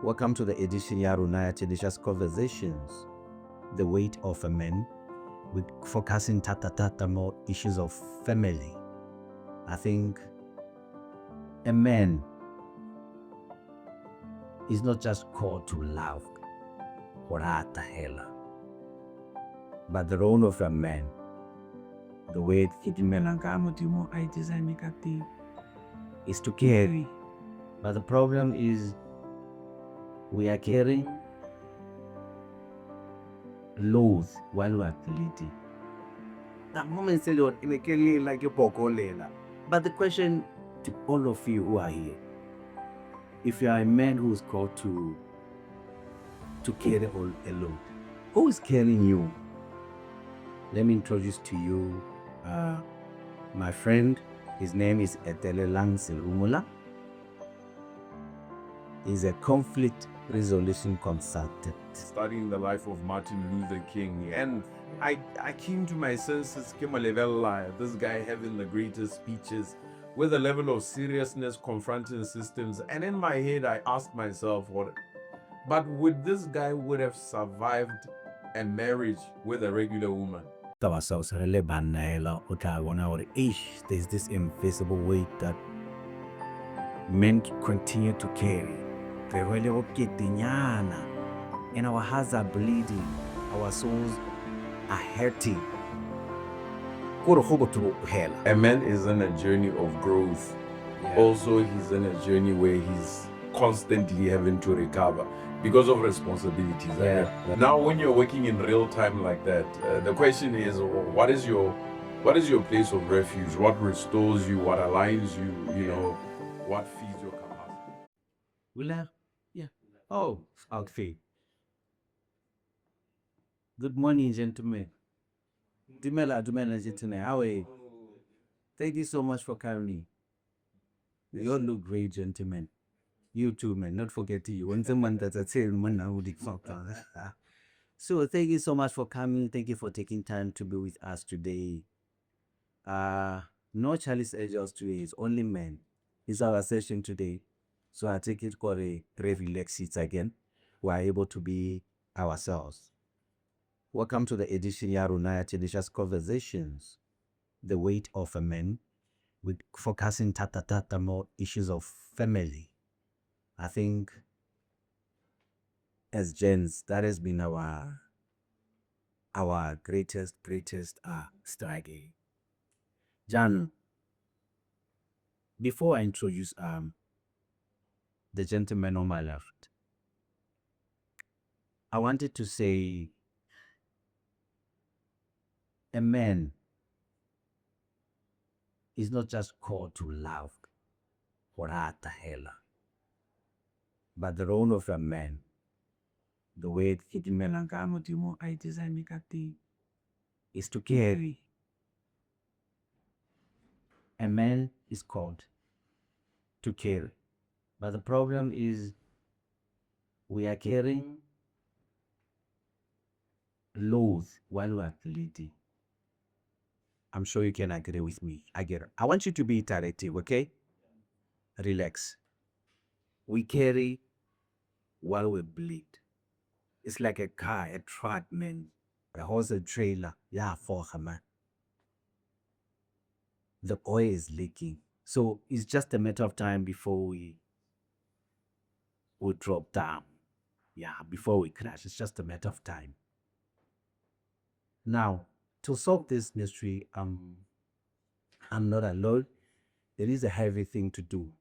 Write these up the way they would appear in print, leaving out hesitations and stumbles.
Welcome to the edition ya rona ya Delicious Conversations, the weight of a man, with focusing tata more issues of family. I think a man is not just called to love or hela, but the role of a man, the way I design is to carry. But the problem is we are carrying loads while we are leading. That moment said like a pokolela. But the question to all of you who are here, if you are a man who is called to carry all alone, who is carrying you? Let me introduce to you my friend. His name is Etelelang Serumola. He's a conflict resolution consultant. Studying the life of Martin Luther King, and I came to my senses, came a level this guy having the greatest speeches with a level of seriousness confronting systems, and in my head I asked myself, but would this guy would have survived a marriage with a regular woman? There's this invisible weight that men continue to carry. And our hearts are bleeding, our souls are hurting. A man is on a journey of growth. Yeah. Also, he's in a journey where he's constantly having to recover because of responsibilities. Yeah. Now, when you're working in real time like that, the question is, what is your place of refuge? What restores you? What aligns you? You know, what feeds your capacity? Yeah. Oh, okay. Good morning, gentlemen. Dumela, gentlemen. How are you? Thank you so much for coming. You all look great, gentlemen. You too, man. Not forgetting you. So thank you so much for coming. Thank you for taking time to be with us today. No Charlie's Angels today. It's only men. It's our session today. So I take it for a relax it again. We are able to be ourselves. Welcome to the edition ya rona ya Delicious Conversations, the weight of a man, with focusing tata more issues of family. I think as gents, that has been our greatest struggle. Jan, before I introduce the gentleman on my left, I wanted to say a man is not just called to love or hela, but the role of a man, the way I design is to carry. A man is called to carry, but the problem is we are carrying loads while we are leading. I'm sure you can agree with me. I get it. I want you to be iterative, okay? Relax. We carry while we bleed. It's like a car, a truck, man. A horse, a trailer. Yeah, for her, man. The oil is leaking. So it's just a matter of time before we drop down. Yeah, before we crash. It's just a matter of time. Now, to solve this mystery, I'm not alone. It is a heavy thing to do.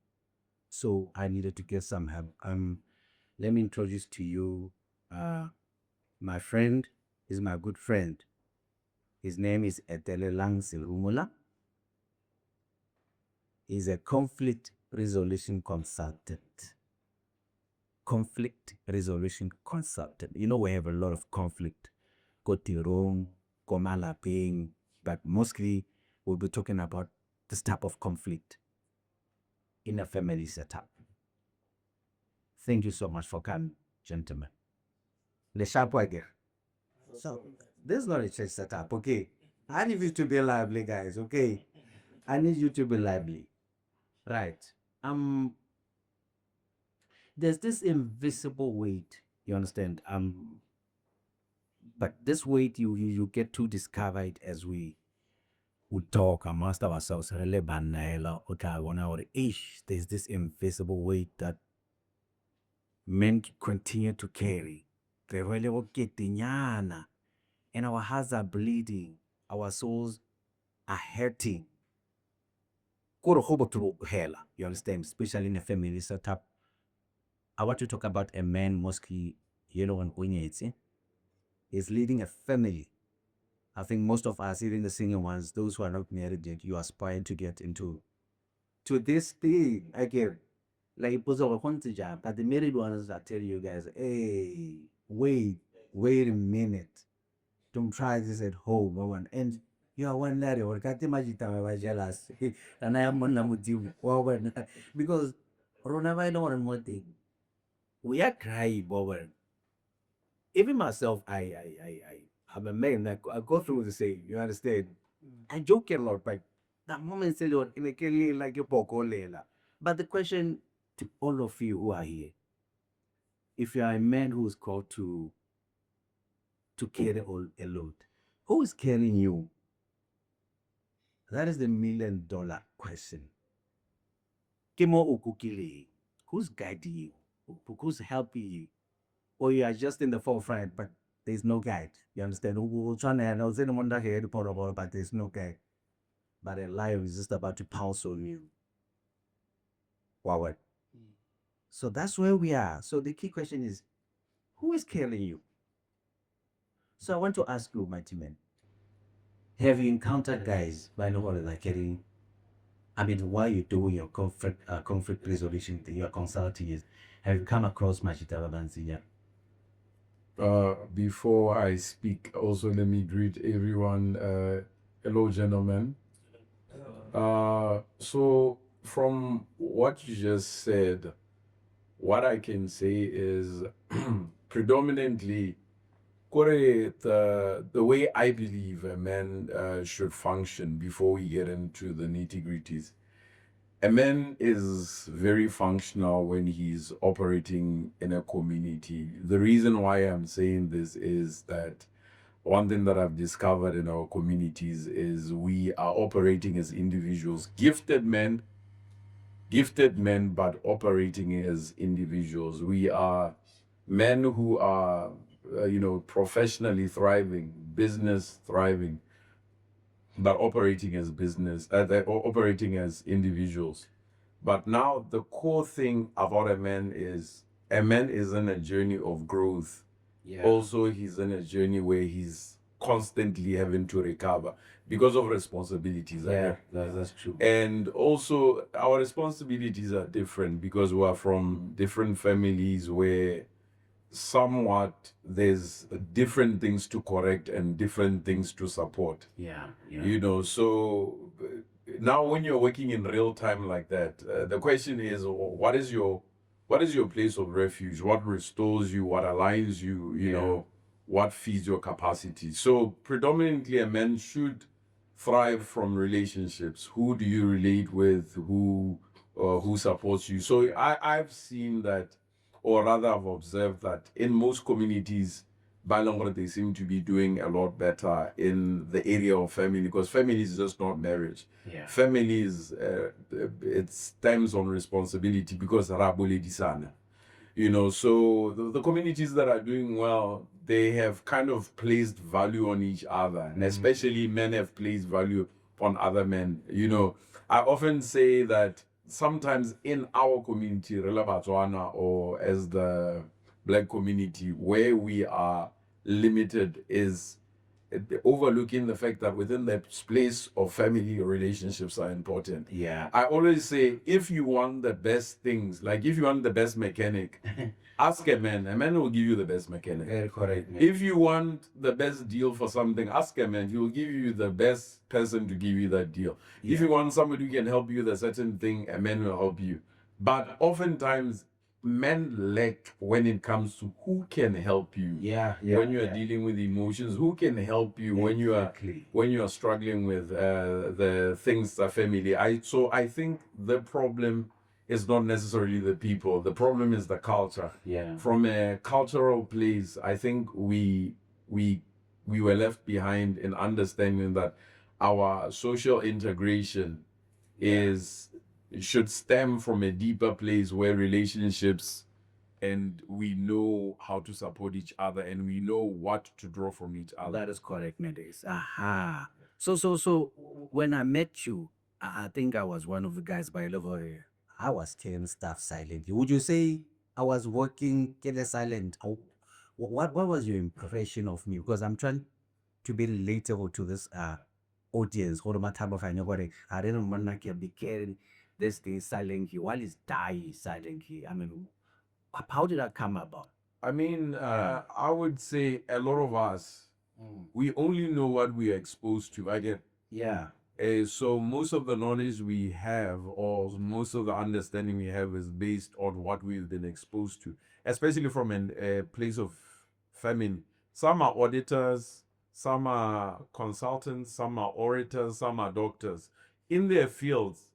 So I needed to get some help. Let me introduce to you my friend. He's my good friend. His name is Etelelang Serumola. He's a conflict resolution consultant. Conflict resolution consultant. You know, we have a lot of conflict. Kotirong, Komalaping, but mostly we'll be talking about this type of conflict in a family setup. Thank you so much for coming, gentlemen. The sharp again. So this is not a church setup, okay? I need you to be lively, guys, okay? I need you to be lively. Right. there's this invisible weight, you understand? But this weight you get to discover it as we would talk amongst ourselves. There's this invisible weight that men continue to carry. And our hearts are bleeding, our souls are hurting. You understand? Especially in a family setup. I want to talk about a man mostly, is leading a family. I think most of us, even the single ones, those who are not married yet, you aspire to get into this thing again. Like it was all job, but the married ones that tell you guys, hey, wait a minute. Don't try this at home, one. And you are one lady, or can't imagine I'm jealous. And I am on because Rona, I know one more thing. We are crying, over. Even myself, I'm a man. I go through the same. You understand? I joke a lot, but that moment said, in a killing like your poko lela. But the question to all of you who are here, if you are a man who is called to carry all a load, who is carrying you? That is the $1,000,000 question. Kimo ukukili, who's guiding you? Who's helping you? Or you are just in the forefront, but there's no guide. You understand? We're trying to know but there's no guide. But a lion is just about to pounce on you. Wow. So that's where we are. So the key question is, who is killing you? So I want to ask you, mighty men, have you encountered guys by no one like getting? I mean, while you're doing your conflict resolution thing, your consulting is, have you come across Machita Bansiya? Before I speak, also let me greet everyone. Hello, gentlemen. So from what you just said, what I can say is predominantly the way I believe a man should function before we get into the nitty-gritties. A man is very functional when he's operating in a community. The reason why I'm saying this is that one thing that I've discovered in our communities is we are operating as individuals, gifted men, but operating as individuals. We are men who are, professionally thriving, business thriving, but operating as operating as individuals. But now the core thing about a man is in a journey of growth. Yeah. Also, he's in a journey where he's constantly having to recover because of responsibilities. Yeah, that's true. And also, our responsibilities are different because we are from different families where somewhat there's different things to correct and different things to support. Yeah. So now when you're working in real time like that, the question is, what is your place of refuge? What restores you? What aligns you? You know, what feeds your capacity? So predominantly, a man should thrive from relationships. Who do you relate with? Who supports you? So I've seen that, or rather, I've observed that in most communities, Bangalore, they seem to be doing a lot better in the area of family, because family is just not marriage. Yeah. Family is it stems on responsibility because Rabole Disana. So the communities that are doing well, they have kind of placed value on each other, and especially men have placed value on other men. I often say that sometimes in our community, Rela Batswana, or as the black community, where we are limited is overlooking the fact that within the place of family, relationships are important. Yeah. I always say, if you want the best things, like if you want the best mechanic, ask a man will give you the best mechanic. Very correct, man. If you want the best deal for something, ask a man, he will give you the best person to give you that deal. If you want somebody who can help you with a certain thing, a man will help you. But oftentimes, men lack when it comes to who can help you. When you are dealing with emotions, who can help you when you are struggling with the things that family. I think the problem is not necessarily the people. The problem is the culture. Yeah. From a cultural place, I think we were left behind in understanding that our social integration is should stem from a deeper place where relationships and we know how to support each other and we know what to draw from each other. That is correct, Medes. Aha. So when I met you, I think I was one of the guys by level. I was telling stuff silently. Would you say I was working get a silent? What was your impression of me? Because I'm trying to be relatable to this audience. Hold on, my time of I know what I didn't want to be carrying this thing silently while it's dying silently. I mean, how did that come about? I mean, I would say a lot of us, we only know what we are exposed to. I get. Yeah. So most of the knowledge we have, or most of the understanding we have, is based on what we've been exposed to, especially from a place of famine. Some are auditors, some are consultants, some are orators, some are doctors. In their fields,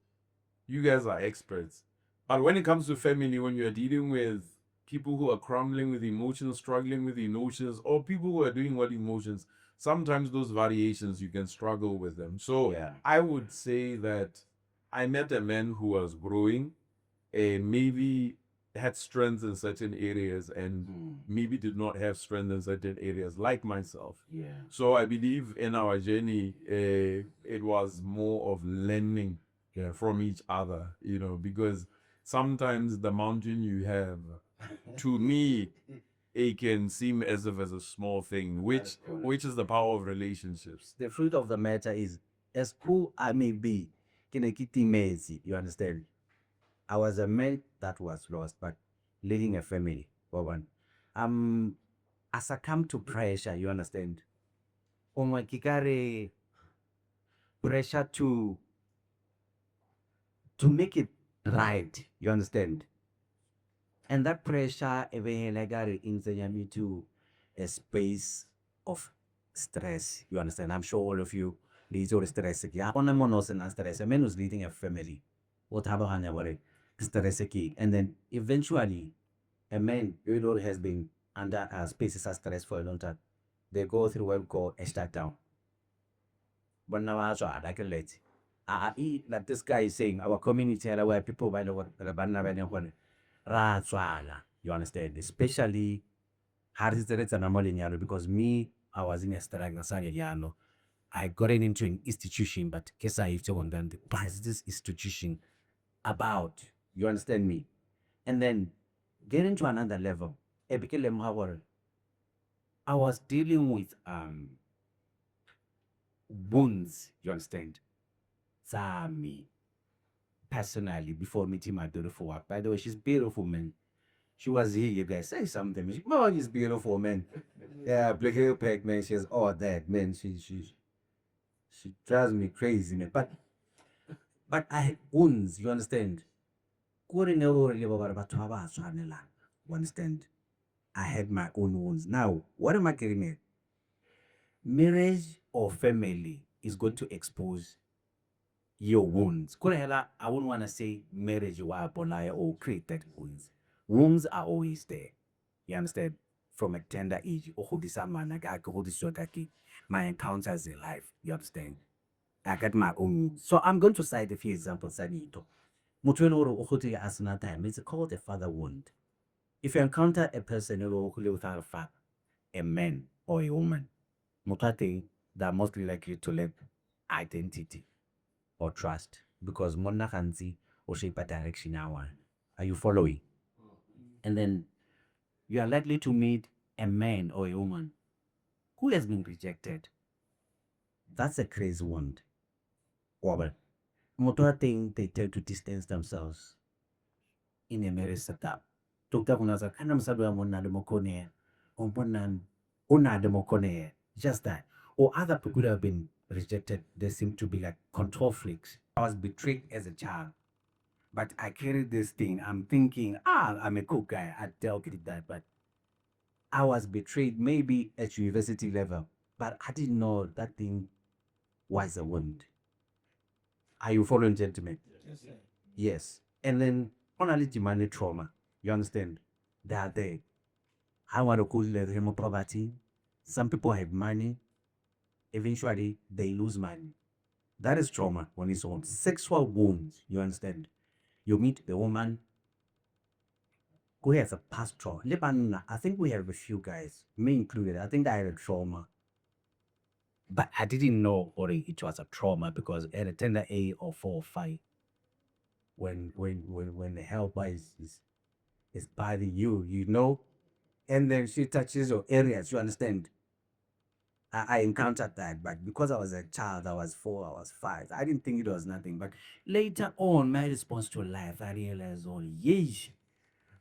you guys are experts. But when it comes to family, when you're dealing with people who are crumbling with emotions, struggling with emotions, or people who are doing what emotions, sometimes those variations you can struggle with them. So Yeah. I would say that I met a man who was growing, maybe had strengths in certain areas and maybe did not have strength in certain areas, like myself. Yeah. So I believe in our journey, it was more of learning from each other, because sometimes the mountain you have, to me, it can seem as if as a small thing, which is the power of relationships. The fruit of the matter is, as who I may be, you understand? I was a man that was lost, but leading a family, for one. I succumbed to pressure, you understand? Kikare pressure to make it right, you understand? And that pressure eventually inside me to a space of stress. You understand? I'm sure all of you leads all stress. Yeah, on a monos and stress. A man who's leading a family. What happened? Stress. And then eventually, a man who has been under spaces of stress for a long time, they go through what we call a shutdown. But now I can let like this guy is saying, our community where people by the way, you understand? Especially because me, I was in a struggle. I got into an institution, but guess I have to understand this institution about. You understand me? And then getting to another level, it became I was dealing with wounds, you understand? Sami, personally, before meeting my beautiful wife. By the way, she's beautiful, man. She was here, you guys. Say something. She, oh, she's beautiful, man. Yeah, Black Hill Pack, man. She's all that, man. She drives me crazy, man. But I had wounds, you understand? You understand? I had my own wounds. Now, what am I getting at? Marriage or family is going to expose your wounds. I wouldn't want to say marriage or create that wounds. Wounds are always there. You understand? From a tender age, my encounters in life. You understand? I got my own. So I'm going to cite a few examples. It's called a father wound. If you encounter a person without a father, a man or a woman, they're mostly likely to lack identity or trust because monna kanzi or shape a direction now. Are you following? And then you are likely to meet a man or a woman who has been rejected. That's a crazy wound. Well, thing they tend to distance themselves in a marriage setup. Just that. Or other people who have been rejected, they seem to be like control freaks. I was betrayed as a child. But I carried this thing. I'm thinking, I'm a cool guy. I dealt with that. But I was betrayed maybe at university level. But I didn't know that thing was a wound. Are you following, gentlemen? Yes. And then only demanded trauma. You understand? They are there. I want to call them poverty. Some people have money. Eventually, they lose money. That is trauma on its own. Sexual wounds. You understand? You meet a woman who has a past trauma. I think we have a few guys, me included. I think I had a trauma, but I didn't know it was a trauma because at a tender age of 4 or 5, when the helper is biting you, you know, and then she touches your areas. You understand? I encountered that, but because I was a child, I was 4, I was 5. I didn't think it was nothing. But later on, my response to life, I realized, oh, yeesh,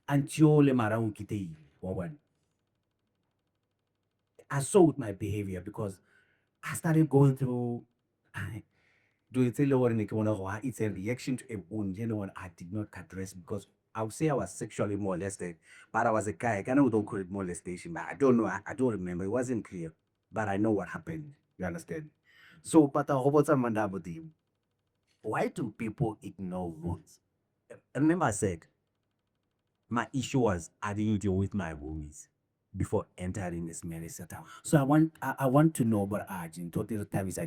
until I saw with my behavior because I started going through. Do you tell what it's a reaction to a wound, I did not address because I would say I was sexually molested, but I was a guy. I kind of don't call it molestation, but I don't know. I don't remember. It wasn't clear, but I know what happened. You understand? So, but why do people ignore wounds? Remember, I said my issue was I didn't deal with my wounds before entering this marriage setup. So I want to know about Arjun, total time is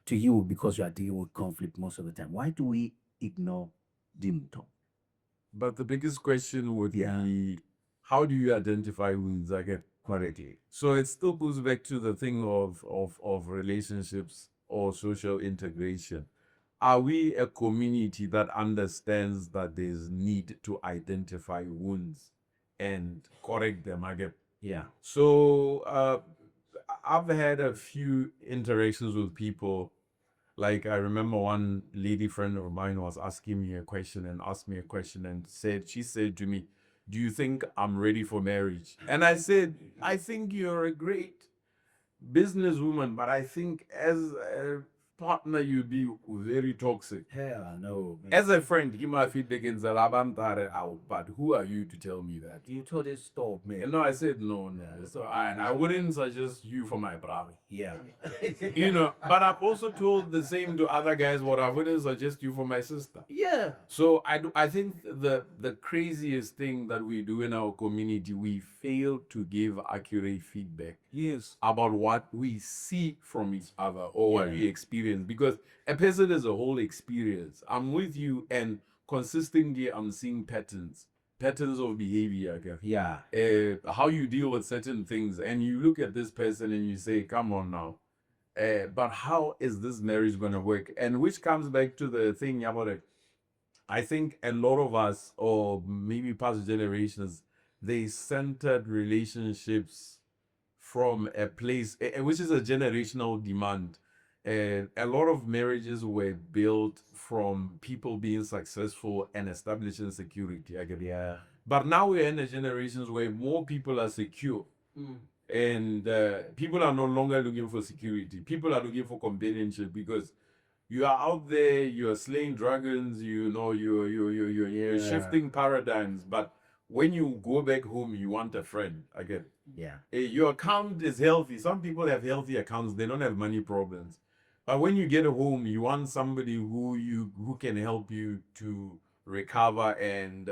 to you because you are dealing with conflict most of the time. Why do we ignore them? But the biggest question would be, how do you identify wounds again? Correctly. So it still goes back to the thing of relationships or social integration. Are we a community that understands that there's need to identify wounds and correct them again? Yeah. So I've had a few interactions with people. Like I remember one lady friend of mine was asking me a question and asked me a question and she said to me, "Do you think I'm ready for marriage?" And I said, "I think you're a great businesswoman, but I think as a partner you'd be very toxic." Hell no. As a friend, he might feedback in Zalabantare out, but who are you to tell me that? You told us stop, man. No, I said no. So I wouldn't suggest you for my brother. Yeah. But I've also told the same to other guys, what I wouldn't suggest you for my sister. Yeah. So I think the craziest thing that we do in our community, we fail to give accurate feedback. Yes. About what we see from each other or what we experience, because a person is a whole experience. I'm with you, and consistently I'm seeing patterns of behavior. Okay? Yeah. How you deal with certain things, and you look at this person and you say, come on now, but how is this marriage going to work? And which comes back to the thing about it. I think a lot of us, or maybe past generations, they centered relationships from a place, which is a generational demand. And a lot of marriages were built from people being successful and establishing security. I get it. Yeah. But now we're in a generations where more people are secure. And people are no longer looking for security. People are looking for companionship, because you are out there, you're slaying dragons, you're shifting paradigms. But when you go back home, you want a friend again. Yeah. Your account is healthy. Some people have healthy accounts, they don't have money problems. But when you get home, you want somebody who can help you to recover and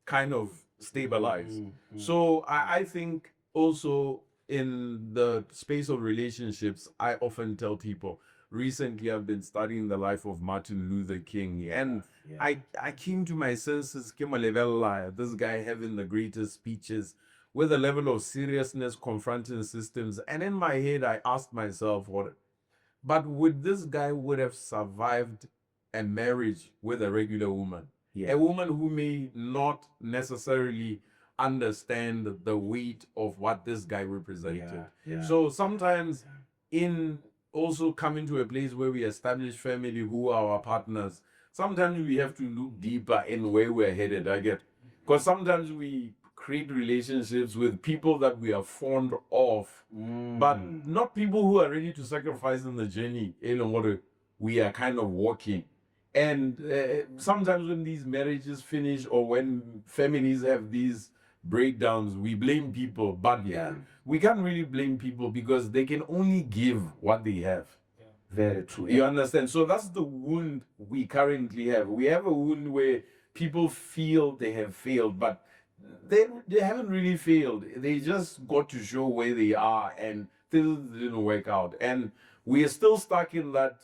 kind of stabilize. So I think also in the space of relationships, I often tell people, recently I've been studying the life of Martin Luther King, and I came to my senses, this guy having the greatest speeches with a level of seriousness confronting systems. And in my head, I asked myself, but would this guy would have survived a marriage with a regular woman? Yeah. A woman who may not necessarily understand the weight of what this guy represented. Yeah. So sometimes in also coming to a place where we establish family who are our partners, sometimes we have to look deeper in where we're headed. I get, because sometimes we create relationships with people that we are fond of, but not people who are ready to sacrifice in the journey. What we are kind of walking. And sometimes when these marriages finish, or when families have these breakdowns, we blame people. But we can't really blame people, because they can only give what they have. Very true. You understand? So that's the wound we currently have. We have a wound where people feel they have failed, but they haven't really failed. They just got to show where they are, and things didn't work out. And we are still stuck in that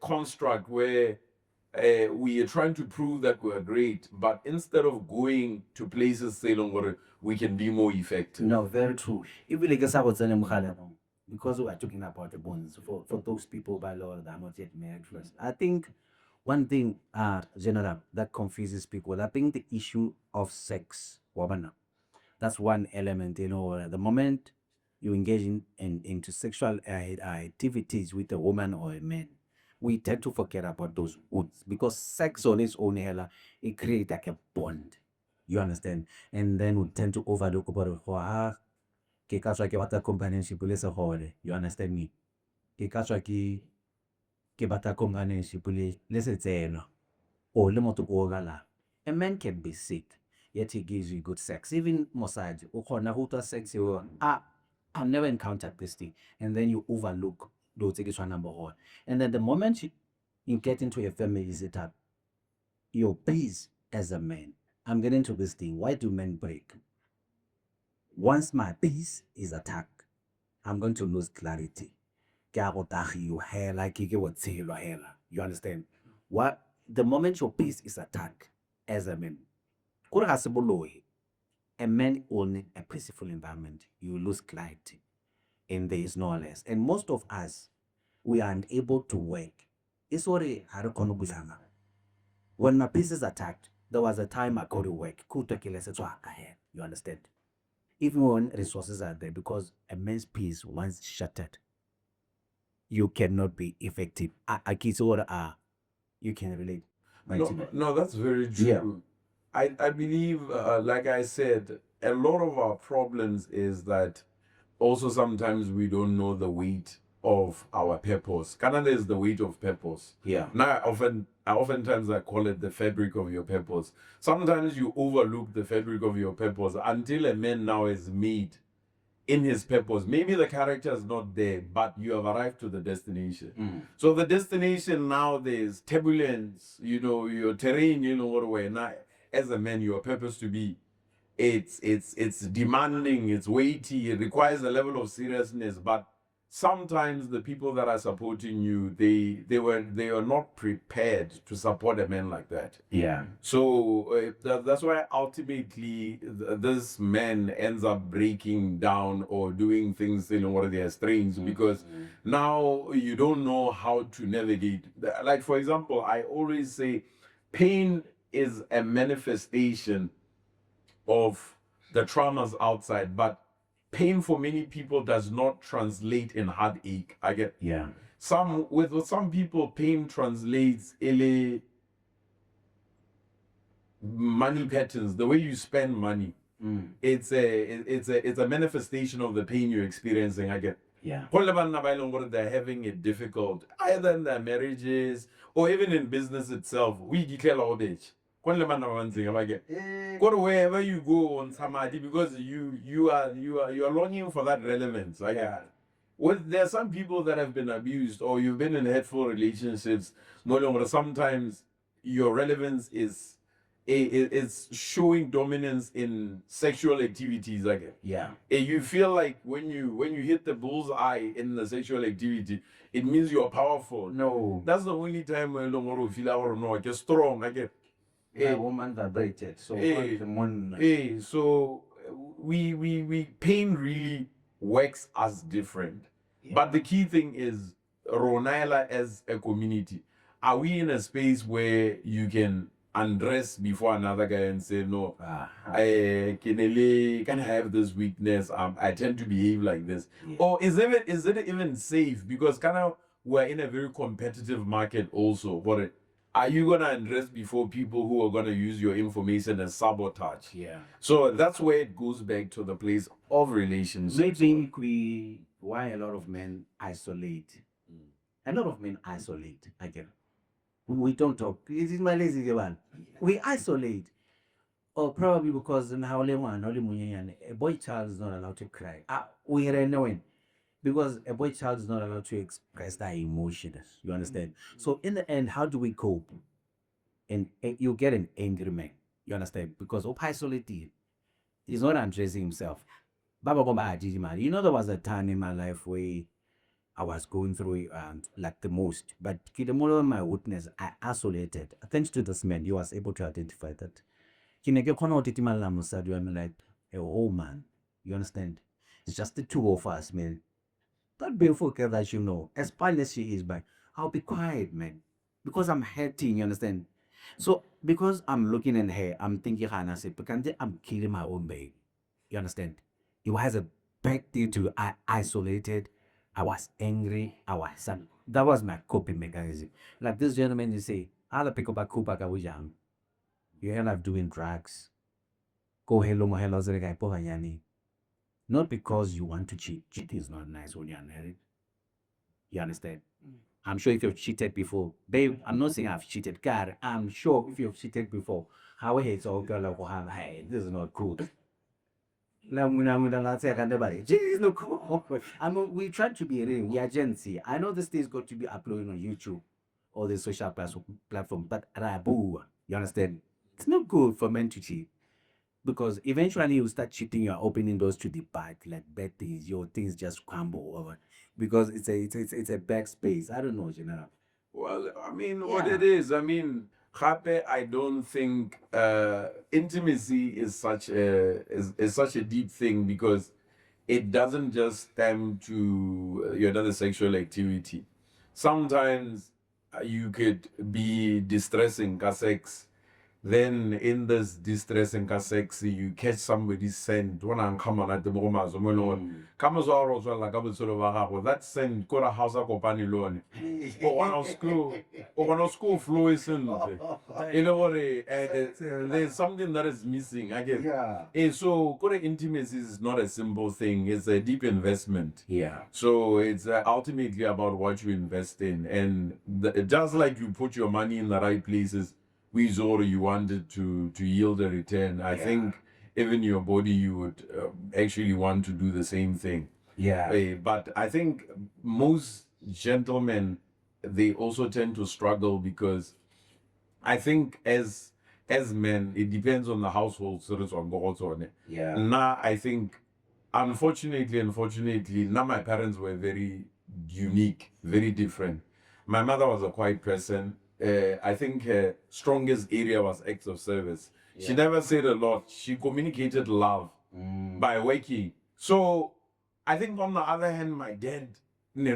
construct where we are trying to prove that we're great, but instead of going to places saying where we can be more effective. No, very true. Even like because we are talking about the bonds for those people by law that are not yet married first. I think one thing general that confuses people, I think the issue of sex, wabana, that's one element, the moment you engage into sexual activities with a woman or a man, we tend to forget about those wounds because sex on its own, it creates like a bond. You understand? And then we tend to overlook about it. Ke ka tswa ke batla companionship le segole. You understand me? Ke ka tswa ke batla companionship le setseno. Or le motho o galang. A man can be sick, yet he gives you good sex. Even mosadi, o khona go utlwa sex I've never encountered this thing. And then you overlook those things number one. And then the moment you get into a family setup, your peace as a man. I'm getting to this thing. Why do men break? Once my peace is attacked, I'm going to lose clarity. You understand? What the moment your peace is attacked as a man, a man owning a peaceful environment, you lose clarity. And there is no less. And most of us, we are unable to work. It's what when my peace is attacked, there was a time I go to work. You understand? Even when resources are there, because a man's peace once shattered, you cannot be effective. You can relate. No, that's very true. Yeah. I believe, like I said, a lot of our problems is that also sometimes we don't know the weight of our purpose. Canada is the weight of purpose. Yeah. Now, oftentimes I call it the fabric of your purpose. Sometimes you overlook the fabric of your purpose until a man now is made in his purpose. Maybe the character is not there, but you have arrived to the destination. So the destination now, there's turbulence, your terrain, what way. Now, as a man, your purpose to be, it's demanding, it's weighty, it requires a level of seriousness, but sometimes the people that are supporting you, they were not prepared to support a man like that. Yeah. So that's why ultimately this man ends up breaking down or doing things what they are strange, because now you don't know how to navigate. Like, for example, I always say pain is a manifestation of the traumas outside, but pain for many people does not translate in heartache. I get with some people pain translates in money patterns, the way you spend money. It's a manifestation of the pain you're experiencing. I get they're having it difficult, either in their marriages or even in business itself. We declare our bitch. Go wherever you go on Samadhi, because you are longing for that relevance. There are some people that have been abused, or you've been in hurtful relationships. No longer. Sometimes your relevance is showing dominance in sexual activities. You feel like when you hit the bullseye in the sexual activity, it means you're powerful. No, that's the only time when you feel you're strong. woman vibrated. So so we pain really works as different. But the key thing is, Ronaila as a community, are we in a space where you can undress before another guy and say, no, can I have this weakness? I tend to behave like this. Or is it even safe? Because we're in a very competitive market also. But are you gonna undress before people who are gonna use your information as sabotage? So that's where it goes back to the place of relationships. Maybe why a lot of men isolate. A lot of men isolate. We don't talk. It is my lazy one. We isolate. Or probably because a boy child is not allowed to cry. We are knowing. because a boy child is not allowed to express their emotions. You understand? So in the end, how do we cope? And you get an angry man. You understand? Because of isolated, he's not addressing himself. Baba Baba Ajiji, man. You know, there was a time in my life where I was going through it like the most. But Kidemolo, my witness, I isolated. Thanks to this man, he was able to identify that. Kineke khona uthi imali musadi, I'm like, a whole man. You understand? It's just the two of us, man. That beautiful girl that you know, as fine as she is, but I'll be quiet, man. Because I'm hurting, you understand? So because I'm looking at her, I'm thinking, Hannah said, because I'm killing my own baby. You understand? It was a big deal to I isolated. I was angry. I was sad. That was my coping mechanism. Like this gentleman, you say, I'll pick up a kupa kawujang. You end up doing drugs. Go hello mo hello zere kai po hanyani. Not because you want to cheat. Cheating is not nice when you're married. You understand? I'm sure if you've cheated before, babe, I'm not saying I've cheated. God, I'm sure if you've cheated before, how it's all girl like, hey, this is not cool. It's not cool. I mean, we try to be real. We are Gen Z. I know this thing is going to be uploaded on YouTube or the social platform, but rabu, you understand? It's not good for men to cheat. Because eventually you start cheating, you're opening doors to the bad, like bad things, your things just crumble over. Because it's a backspace. I don't know, General. Well, I mean, what it is, I mean, Hape, I don't think intimacy is such a deep thing because it doesn't just stem to your other sexual activity. Sometimes you could be distressing ka sex. Then in this distress and sex, you catch somebody's scent. When I'm coming at the moment, come as well, like I was sort of that scent, got a house up on loan. Or on our school flow is in. You know what? There's something that is missing. I guess. Yeah. And so, intimacy is not a simple thing. It's a deep investment. Yeah. So it's ultimately about what you invest in, and just like you put your money in the right places. You wanted to yield a return. I think even your body, you would actually want to do the same thing. Yeah. But I think most gentlemen, they also tend to struggle because I think as men, it depends on the household. Yeah. Now, I think, unfortunately, now my parents were very unique, very different. My mother was a quiet person. I think her strongest area was acts of service. Yeah. She never said a lot. She communicated love by working. So I think on the other hand, my dad, Yeah.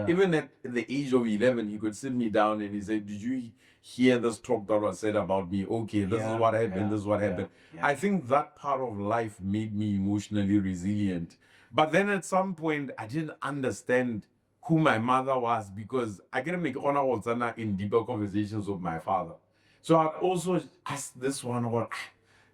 even at the age of 11, he could sit me down and he said, "Did you hear this talk that was said about me? Okay, this is what happened. This is what happened." I think that part of life made me emotionally resilient. But then at some point, I didn't understand who my mother was because I couldn't make honor in deeper conversations with my father. So I also asked this one, or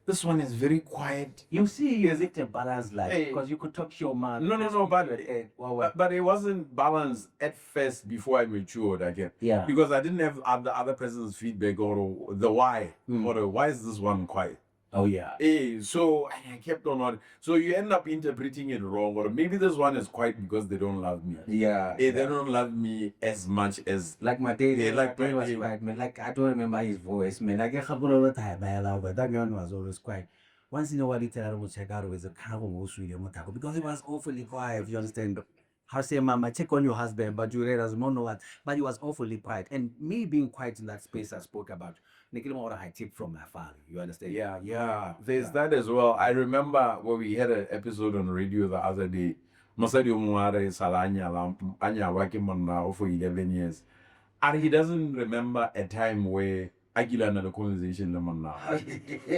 this one is very quiet. You see, is it a balanced life? Because you could talk to your man. No, but it wasn't balanced at first before I matured again. Yeah. Because I didn't have other person's feedback or the why. Or why is this one quiet? Oh, yeah. So I kept on. So you end up interpreting it wrong, or maybe this one is quiet because they don't love me. Yeah. They don't love me as much as like my dad. like my was quiet, man. Like I don't remember his voice, man. I get a couple of time, but that man was always quiet. Once in a while, he tell me check out with a kind of because he was awfully quiet. If you understand. How say, Mama, check on your husband, but you realize no, no, what. But he was awfully quiet, and me being quiet in that space I spoke about. I tip from my father. You understand? Yeah. There's that as well. I remember when we had an episode on radio the other day. Mosadi Umware Salanya Anya working on now for 11 years. And he doesn't remember a time where Agila na the conversation lemon now.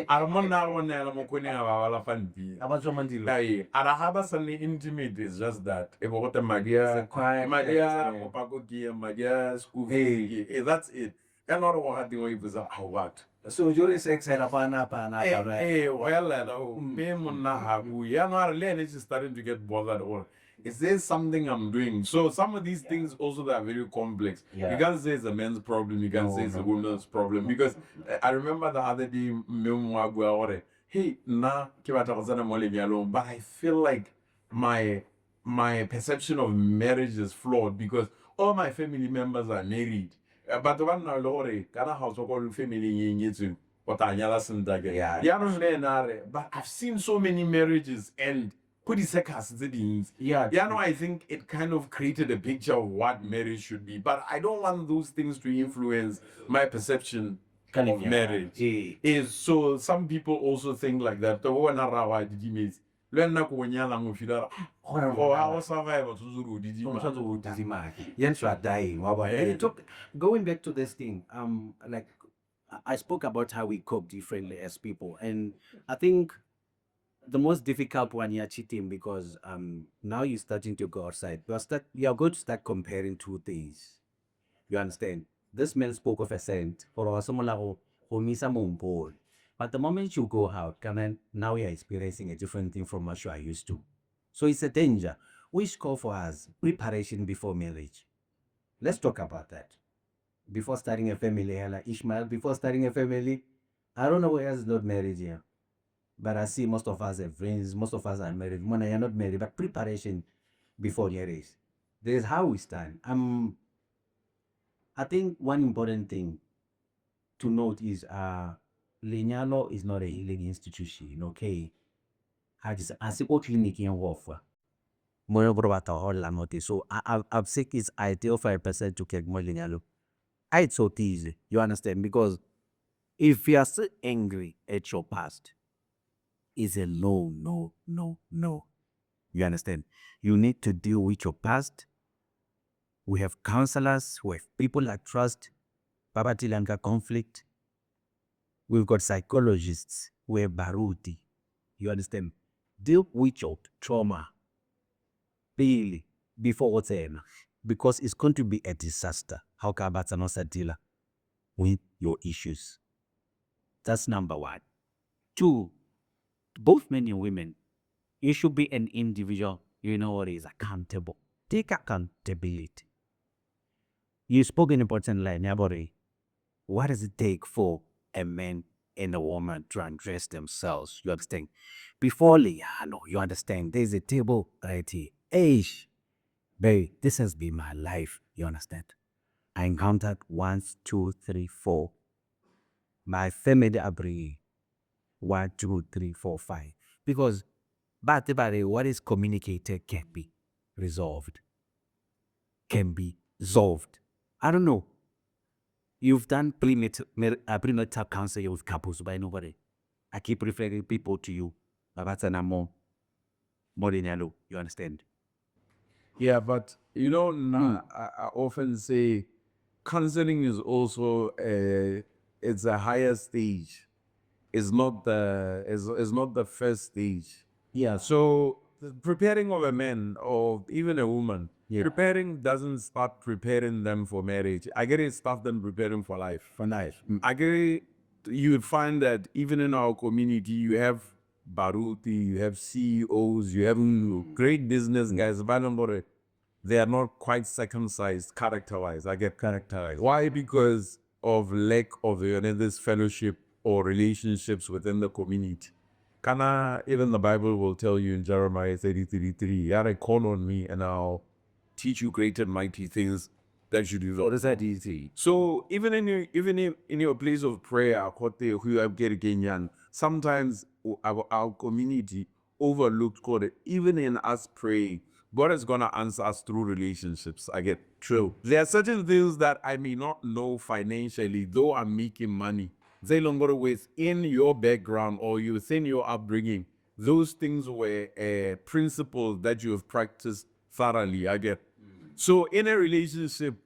Armon now one element when I have fun. About someone to And I have a suddenly intimate is just that. If what my dear, Opago gear, my dear school, that's it. And not what the way was what. So you're sex and a Well, we are not really starting to get bothered or is there something I'm doing? So some of these things also that are very complex. Yeah. You can't say it's a man's problem, you can't say it's a woman's problem. Because I remember the other day, hey, nah, ke batla go tsena mo lenyalong, but I feel like my perception of marriage is flawed because all my family members are married. But the one now, Lord, kana house of all family in you, but I never seen that. Yeah, but I've seen so many marriages end. Put the seconds, Yeah, yeah, no, I think it kind of created a picture of what marriage should be, but I don't want those things to influence my perception of marriage. Is so some people also think like that. The one around did you miss? Learn na kuonyala mo feel oh, how survive did you Yes, you are dying. And it took going back to this thing. Like I spoke about how we cope differently as people, and I think the most difficult one you're cheating because now you're starting to go outside. You're going to start comparing two things. You understand? This man spoke of a scent or someone like Homisa Mumpol. But the moment you go out, now you're experiencing a different thing from what you are used to. So it's a danger. Which call for us preparation before marriage. Let's talk about that. Before starting a family, like Ishmael, before starting a family, I don't know where else is not married here. But I see most of us have friends, most of us are married. When you're not married, but preparation before marriage. There's how we stand. I think one important thing to note is lenyalo is not a healing institution, okay? I just asipo clinic in warfare. So I've said it's ideal for a person to get more lenyalo. It's so easy, you understand? Because if you are still angry at your past, it's a no, no, no, no. You understand? You need to deal with your past. We have counselors, we have people that trust, Babatilanka conflict. We've got psychologists, we have Baruti. You understand? Deal with your trauma really before what's in. Because it's going to be a disaster. How can Batanosa deal with your issues? That's number one. Two, both men and women, you should be an individual, you know what is accountable. Take accountability. You spoke an important line, Yabori. What does it take for a man and a woman to undress themselves? You understand? Before Liano, you understand? There's a table right here. Hey, babe, this has been my life. You understand? I encountered 1, 2, 3, 4. My family abri 1, 2, 3, 4, 5. Because but what is communicated can be resolved. Can be solved. I don't know. You've done prenatal counseling with couples by nobody. I keep referring people to you. That's an more than yellow. You understand? Yeah, but you know, I often say counseling is also it's a higher stage. It's not the first stage. Yeah. So the preparing of a man or even a woman, preparing doesn't start preparing them for marriage. I get it starts them preparing for life. For life. I get it, you would find that even in our community, you have Baruti, you have CEOs, you have great business guys, but they are not quite circumcised character-wise. I get characterized. Why? Because of lack of this fellowship or relationships within the community. Kana, even the Bible will tell you in Jeremiah 30:33, Yare, call on me and I'll teach you great and mighty things that you do. What is that easy? So even in your place of prayer, sometimes our community overlooked God. Even in us praying, God is gonna answer us through relationships. I get true. There are certain things that I may not know financially, though I'm making money. They longer within your background or within your upbringing. Those things were principles that you have practiced thoroughly. I get. So in a relationship,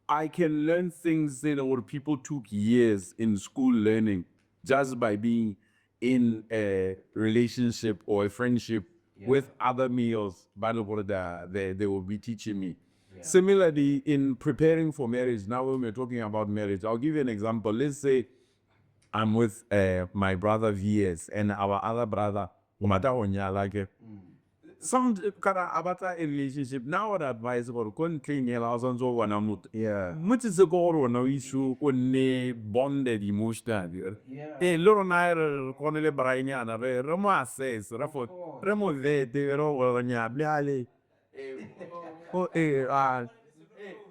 I can learn things that people took years in school learning just by being in a relationship or a friendship with other males. They will be teaching me. Similarly, in preparing for marriage, now when we're talking about marriage, I'll give you an example. Let's say I'm with my brother VS and our other brother, Umata Onyalake. Sound kana abata a relationship now what advice or kon clean your house on so one amut. Yeah. Much is a goal no issue when bonded emotional. Eh, loro naira konele brainya na re remo assess rafo remo vete ro wanya bliale. Oh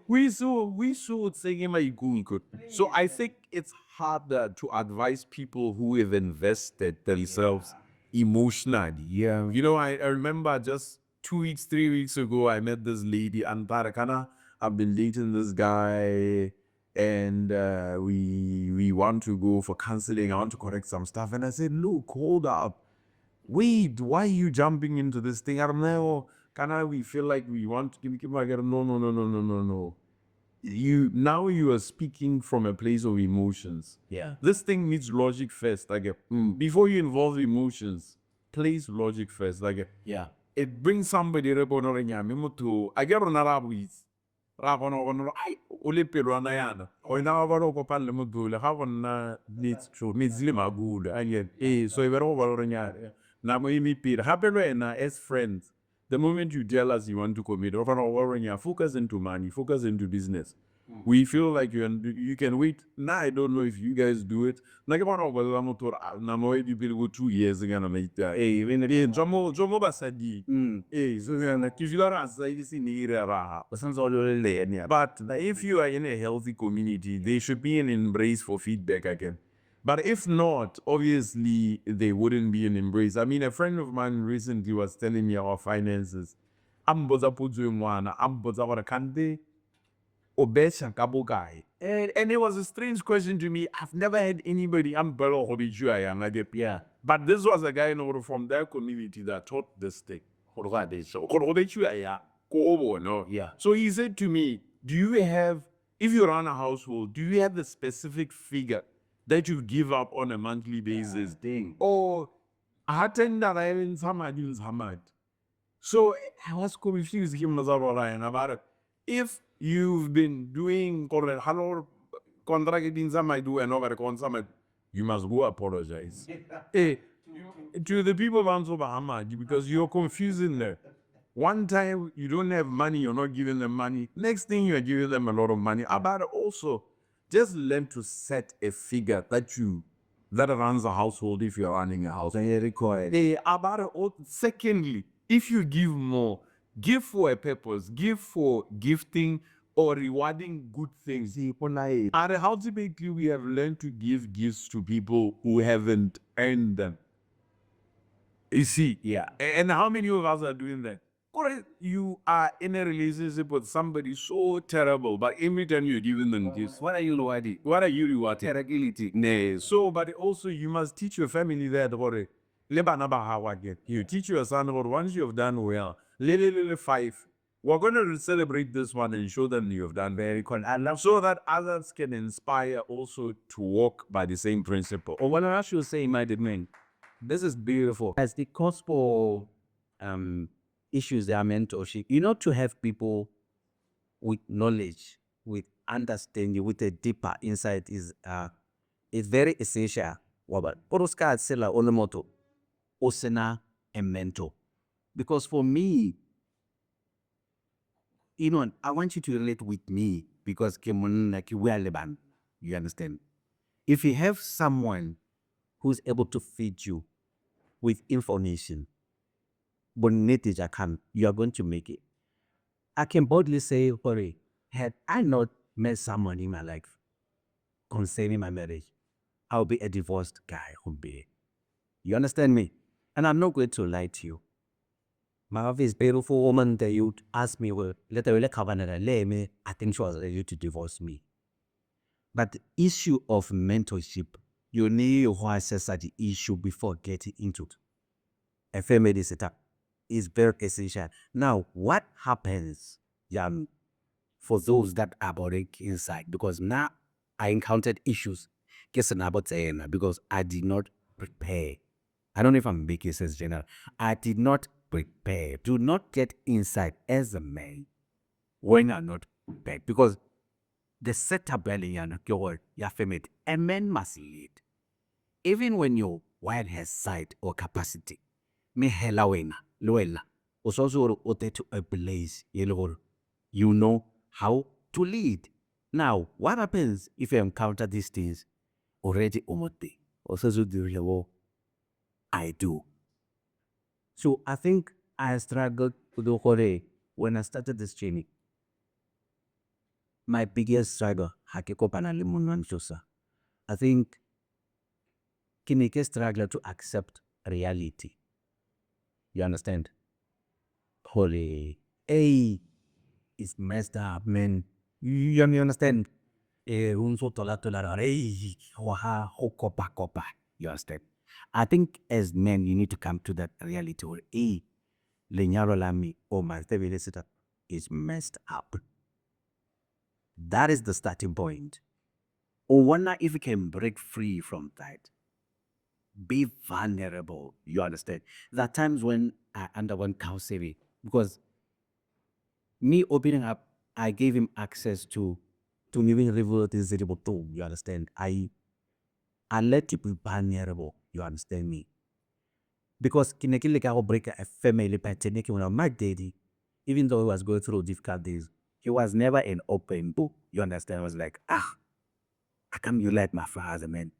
we should say him a good. So I think it's harder to advise people who have invested themselves emotionally. Yeah. You know, I remember just 2 weeks, 3 weeks ago, I met this lady, and Tarakana, I've been dating this guy, and we want to go for counseling. I want to correct some stuff. And I said, look, hold up. Wait, why are you jumping into this thing? I don't know. We feel like we want to give no, no, no, no, no, no, no. You are speaking from a place of emotions. Yeah. This thing needs logic first. Before you involve emotions, place logic first. Yeah. It brings somebody to I get on Arabis. Ai ole pelo na yana o ina ba ro ko palle mo dule ha wona needs true needs lima good and so ibero ba ro nya na mo imi pira ha pelo na as friends the moment you tell us you want to commit over no focus into money, focus into business. We feel like you can wait. Now I don't know if you guys do it. Na ke bona ba mo tor na mo e pele go 2 years ngana na ita. When jomo basadi. So na ke fila ra sa isi ni ra. But if you are in a healthy community, there should be an embrace for feedback again. But if not, obviously, there wouldn't be an embrace. I mean, a friend of mine recently was telling me our finances. Amboza puzu mwana, amboza warakande, obesha kabogai. And it was a strange question to me. I've never had anybody, Yeah. but this was a guy from their community that taught this thing. Yeah. So he said to me, do you have, if you run a household, do you have the specific figure that you give up on a monthly basis? Thing. Or Hamad. So I was confused about it. If you've been doing you must go apologize. To the people of Hamad, because you're confusing them. One time you don't have money, you're not giving them money. Next thing you're giving them a lot of money. About also, just learn to set a figure that runs a household if you're running a house. Secondly, if you give more, give for a purpose, give for gifting or rewarding good things. And ultimately, we have learned to give gifts to people who haven't earned them. You see, Yeah. and how many of us are doing that? Correct. You are in a relationship with somebody so terrible, but every time you're giving them gifts, What are you rewarding? what are you rewarding? Teragility. Nah. So, but also you must teach your family that about it. You teach your son about once you have done well, little 5. We're going to celebrate this one and show them you have done very well. And so that others can inspire also to walk by the same principle. Or what I should say, my man, this is beautiful. As the gospel issues their mentorship, to have people with knowledge, with understanding, with a deeper insight is very essential. Poroska sela olemoto osena a mentor. Because for me, I want you to relate with me because we are Leban. You understand? If you have someone who's able to feed you with information, you are going to make it. I can boldly say, Hori, had I not met someone in my life concerning my marriage, I'll be a divorced guy. You understand me? And I'm not going to lie to you. My wife is a beautiful woman that you ask me, well, I think she was ready to divorce me. But the issue of mentorship, you need to assess the issue before getting into it. A family setup is very essential. Now, what happens for those that are already inside? Because now I encountered issues because I did not prepare. I don't know if I'm making sense, General. I did not prepare. Do not get inside as a man when you're not prepared. Because the setup your family, a man must lead. Even when your wife has sight or capacity, me hela wena, loela. also to a place, you know how to lead. Now, what happens if you encounter these things already umote? Also, I do. So I think I struggled to do Kore when I started this journey. My biggest struggle, I think kineke struggle to accept reality. You understand? Holy, hey, it's messed up, man. You understand? Unso tola tola, hey, waha, hokopa kopa. You understand? I think as men, you need to come to that reality where, hey, lenyaro lami, oh my, is messed up. That is the starting point. Or wonder if we can break free from that. Be vulnerable. You understand? There are times when I underwent counseling because me opening up, I gave him access to me reveal this terrible tool. You understand? I let you be vulnerable. You understand me? Because kinekile ka break a family pattern when my daddy, even though he was going through difficult days, he was never an open book. You understand? I was like, how come you let my father, man?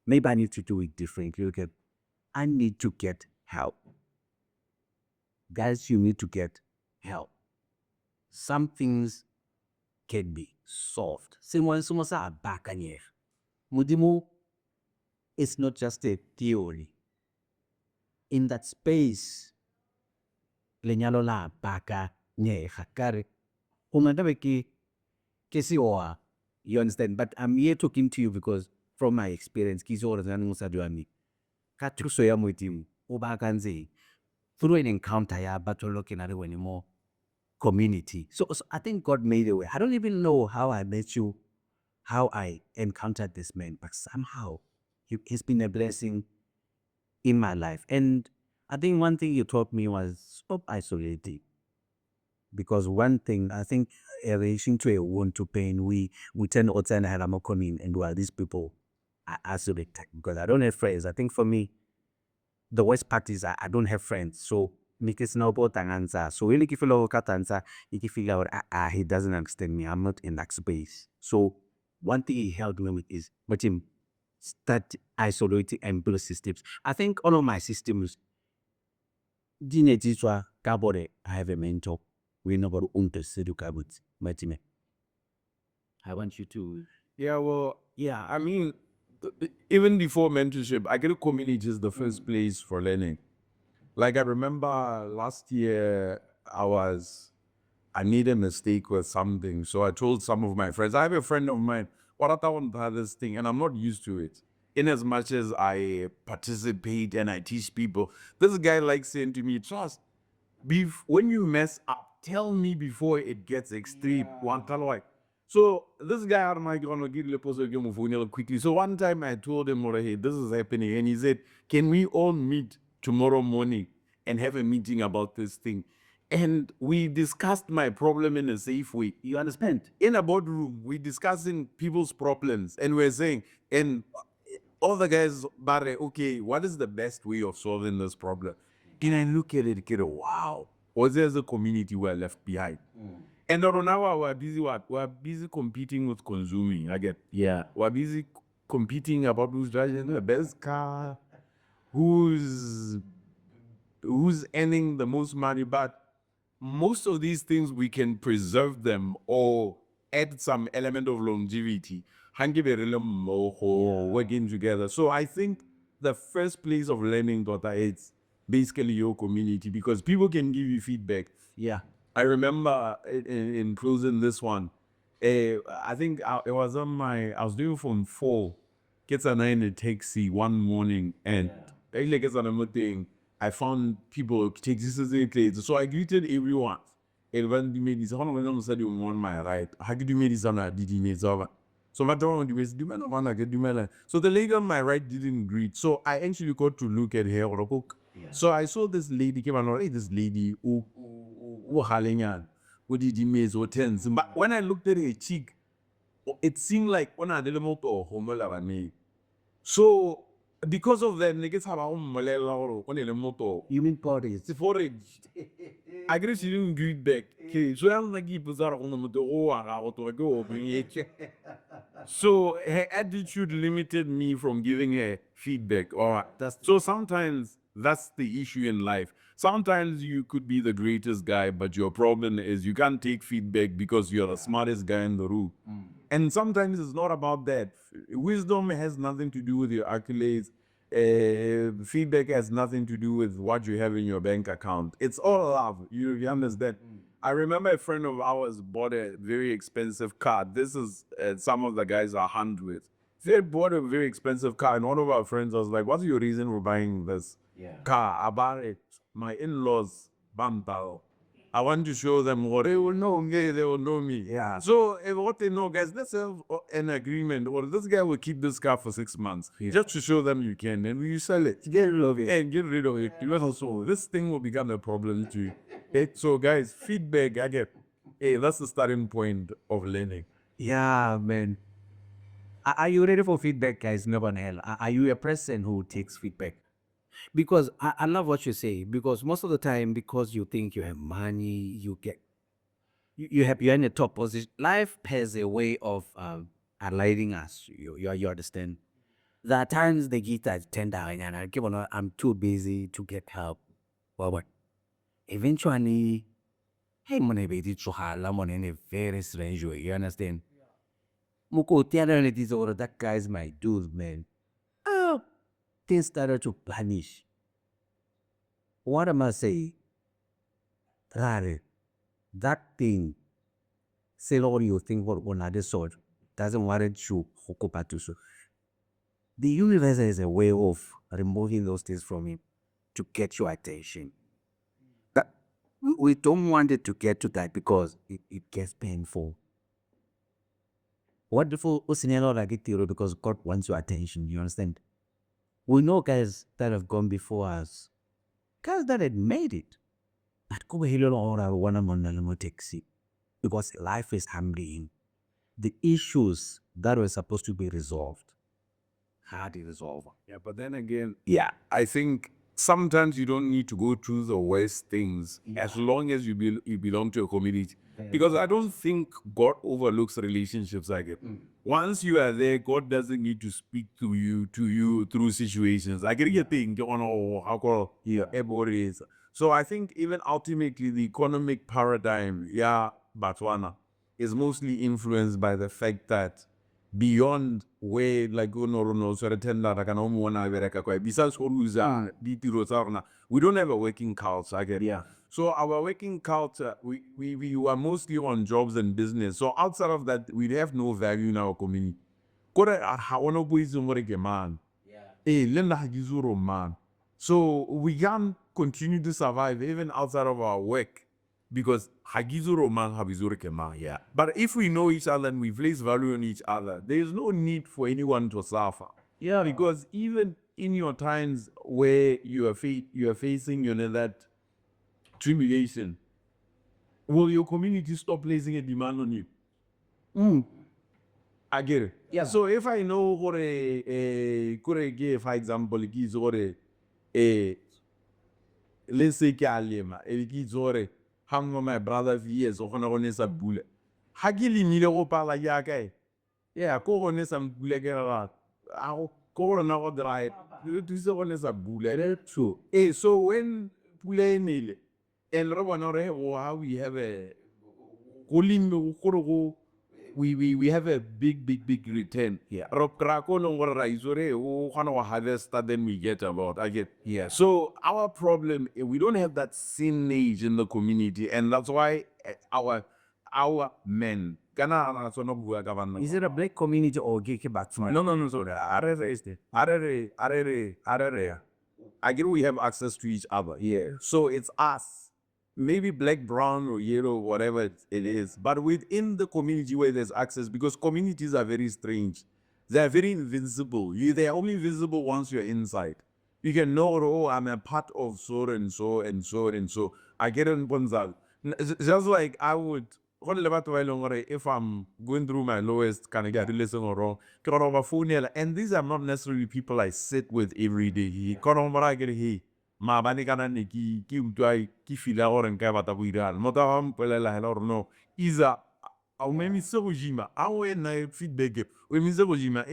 Maybe I need to do it differently. Okay, I need to get help. Guys, you need to get help. Some things can be solved. Someone say back and Mudimo, it's not just a theory. In that space, lenyalo la baka nye hakare. Umadabe kesi oa. You understand? But I'm here talking to you because from my experience, kisi ora zanu musaduami. Katuso ya mwitimu. Ubakanze. Through an encounter ya battle looking at it anymore. Community. So I think God made a way. I don't even know how I met you, how I encountered this man, but somehow he's been a blessing in my life. And I think one thing you taught me was stop isolating. Because one thing, I think, in relation to a wound to pain, we tend to turn haramokonin and while these people are isolated. Because I don't have friends. I think for me, the worst part is I don't have friends. So answer. So really if you look at answer, you can figure out he doesn't understand me. I'm not in that space. So one thing he helped me with is but him start isolating and build systems. I think all of my systems I have a mentor. We know about I want you to Yeah, well, yeah, I mean, even before mentorship, I get a community is the first place for learning. Like I remember last year, I made a mistake with something. So I told some of my friends, I have a friend of mine, what I want this thing, and I'm not used to it. In as much as I participate and I teach people, this guy likes saying to me, trust, when you mess up, tell me before it gets extreme. So this guy out of my gonna give the post quickly. So one time I told him, hey, this is happening, and he said, can we all meet tomorrow morning and have a meeting about this thing? And we discussed my problem in a safe way. you understand? In a boardroom, we discussing people's problems, and we're saying, and all the guys, Barre, okay, what is the best way of solving this problem? And I look at it, wow, was there a community we're left behind? And now we're busy what? We're busy competing with consuming. I get, Yeah. we're busy competing about who's driving the best car, who's earning the most money, but most of these things we can preserve them or add some element of longevity. Working together. So I think the first place of learning, daughter, it's basically your community because people can give you feedback. Yeah. I remember in closing this one, I think it was on I was doing phone 4, kids and I in a taxi one morning, and actually kids and I'm thing, I found people taxis in the place. So I greeted everyone. And when you made this, how long said you want my right? How could you make this on a did so my door do so the lady on my right didn't greet. So I actually got to look at her or a book. So I saw this lady came and hey, this lady who halenyan who did maze or tens. But when I looked at her cheek, it seemed like one of the motor or me. So because of that, niggas have our motor. You mean parties? It's forage. I guess you didn't greet back. Okay, so I'm like, keep us out on the motor. Oh, I got to go. So her attitude limited me from giving her feedback. Or so sometimes that's the issue in life. Sometimes you could be the greatest guy, but your problem is you can't take feedback because you're the smartest guy in the room. And sometimes it's not about that. Wisdom has nothing to do with your accolades. Feedback has nothing to do with what you have in your bank account. It's all love. You understand? I remember a friend of ours bought a very expensive car. This is some of the guys I hunt with. They bought a very expensive car, and one of our friends was like, "What's your reason for buying this car?" I bought it. My in-laws, Bantao. I want to show them what they will know me, they will know me. Yeah. So what they know, guys, let's have an agreement, or this guy will keep this car for 6 months just to show them you can, and you sell it. Get rid of it. And get rid of it. You also, this thing will become a problem too. So guys, feedback, I get, hey, that's the starting point of learning. Yeah, man. Are you ready for feedback, guys? Never in hell. Are you a person who takes feedback? Because I love what you say. Because most of the time, because you think you have money, you get you're in a top position. Life has a way of aligning us. You understand. There are times they get that tender and I give on. I'm too busy to get help. Well, but eventually, hey, money be did money in a very strange way. You understand? Muko that guy's my dude, man. Oh, things started to vanish. What am I saying? That thing, say all you think what another sort doesn't warrant you hokopatusu. The universe has a way of removing those things from him to get your attention. But we don't want it to get to that because it gets painful. Wonderful because God wants your attention, you understand? We know guys that have gone before us, guys that had made it. Because life is humbling. The issues that were supposed to be resolved, how do you resolve? Yeah, but then again, yeah, I think sometimes you don't need to go through the worst things as long as you belong to a community. Because I don't think God overlooks relationships like it. Once you are there, God doesn't need to speak to you through situations. I get a thing on how called everybody is. So I think even ultimately the economic paradigm, Botswana, is mostly influenced by the fact that beyond where like we don't have a working culture, I get. Yeah. So our working culture, we are mostly on jobs and business. So outside of that, we have no value in our community. Man. Man. So we can continue to survive even outside of our work because yeah. But if we know each other and we place value on each other, there is no need for anyone to suffer. Yeah. Because even in your times where you are facing that tribulation, will your community stop placing a demand on you? I get it. Yeah. So if I know for for example, let's say ke a lema e ke itse gore hangwe my brother years o kgona go nesa pula ga ke lemile go pala jaaka yeah ko go nesa mpula ke rata ko rona go dry re thuse go nesa pula True. so when pula e nele and re bona gore how we have a go lemme gore go we have a big return. Yeah. Harvest then we get about. I get. Yeah. So our problem, we don't have that sin age in the community, and that's why our men. Is it a black community or gay back? No, sorry. I get we have access to each other. Yeah. So it's us. Maybe black, brown, or yellow, whatever it is. But within the community where there's access, because communities are very strange. They are very invincible. They are only visible once you're inside. You can know, oh, I'm a part of so and so and so and so. I get on Bonzal. Just like I would if I'm going through my lowest, kind of get listen or wrong, and these are not necessarily people I sit with every day. He maabane kana ne ke utlwa ke feela gore nka batla go irang motho a mpolelela hela gore no isa a o memise go gym-a a o e nna feedback o emise go gym-a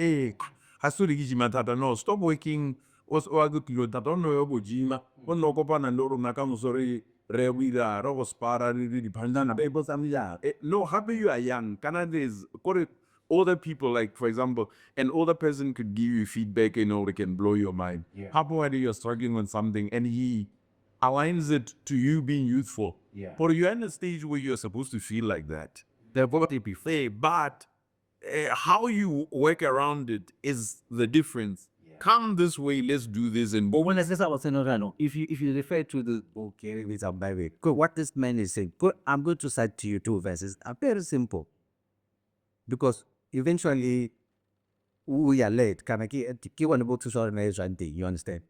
ga se re ke gym-a thata no stop working o a go tilo thata o nne o go gym-a o nne o kopana le rona ka moso re go ira re go spara re di-punchana no gape you are young kana there's kore older people, like for example, an older person could give you feedback, it can blow your mind. How about you're struggling with something and he aligns it to you being youthful? But you're in a stage where you're supposed to feel like that. They're both fair, but how you work around it is the difference. Come this way, let's do this. And but when I say something, if you refer to the okay, what this man is saying, I'm going to cite to you 2 verses. Are very simple. Because eventually we are late. Can I get one about 2 you understand?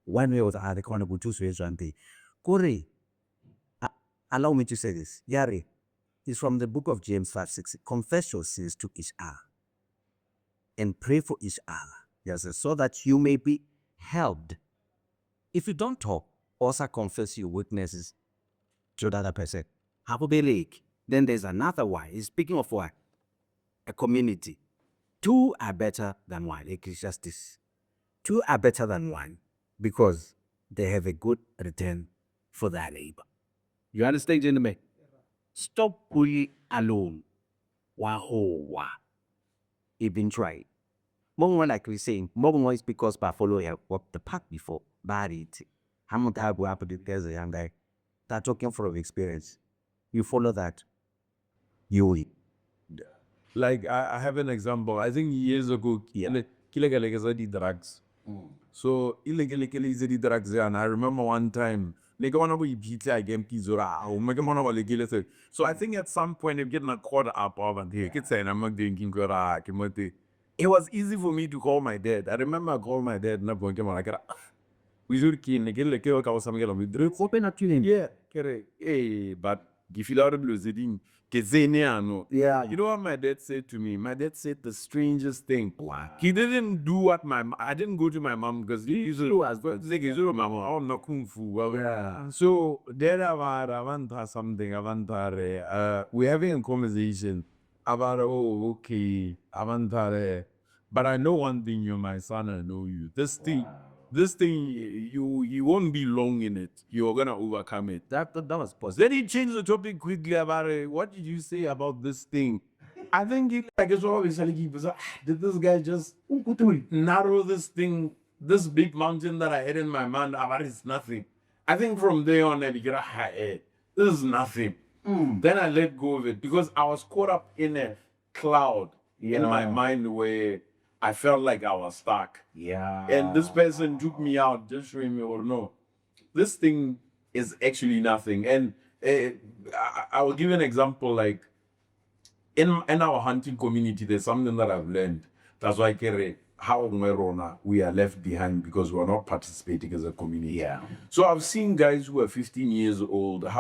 One way or the other, can about 2 Kore, allow me to say this. Yari is from the book of James 5:6. Confess your sins to each other and pray for each other. Yes, so that you may be helped. If you don't talk, also confess your weaknesses to the other person. Then there's another way. He's speaking of what? A community. 2 are better than 1. It's just this. 2 are better than 1 because they have a good return for their labor. You understand, gentlemen? Stop bullying alone. Wahowa. Even try. More like we're saying, more is because by following up the path before. Bad it. How much have we happened there's a young guy that talking from experience. You follow that, you will. Like I have an example. I think years ago, drugs. So illegally drugs, and I remember one time, so I think at some point I'm getting caught up and here. I'm not drinking. It was easy for me to call my dad. I remember I called my dad and I'm going like we should Open up to him. Yeah, correct. Hey, but if you are losing, Yeah. you know what my dad said to me? My dad said the strangest thing. Wow. He didn't do what I didn't go to my mom because he usually was not kung fu. Well, Yeah. So there I want something. We're having a conversation about okay, but I know one thing, you're my son, I know you. This thing, you won't be long in it. You're gonna overcome it. That was positive. Then he changed the topic quickly about it. What did you say about this thing? I think it's always like did this guy just narrow this thing, this big mountain that I had in my mind about it's nothing. I think from there on I began this is nothing. Then I let go of it because I was caught up in a cloud in my mind where I felt like I was stuck. Yeah. And this person took me out, just showing me, or no, this thing is actually nothing. And I will give you an example. Like in our hunting community, there's something that I've learned. That's why we are left behind because we're not participating as a community. Yeah. So I've seen guys who are 15 years old or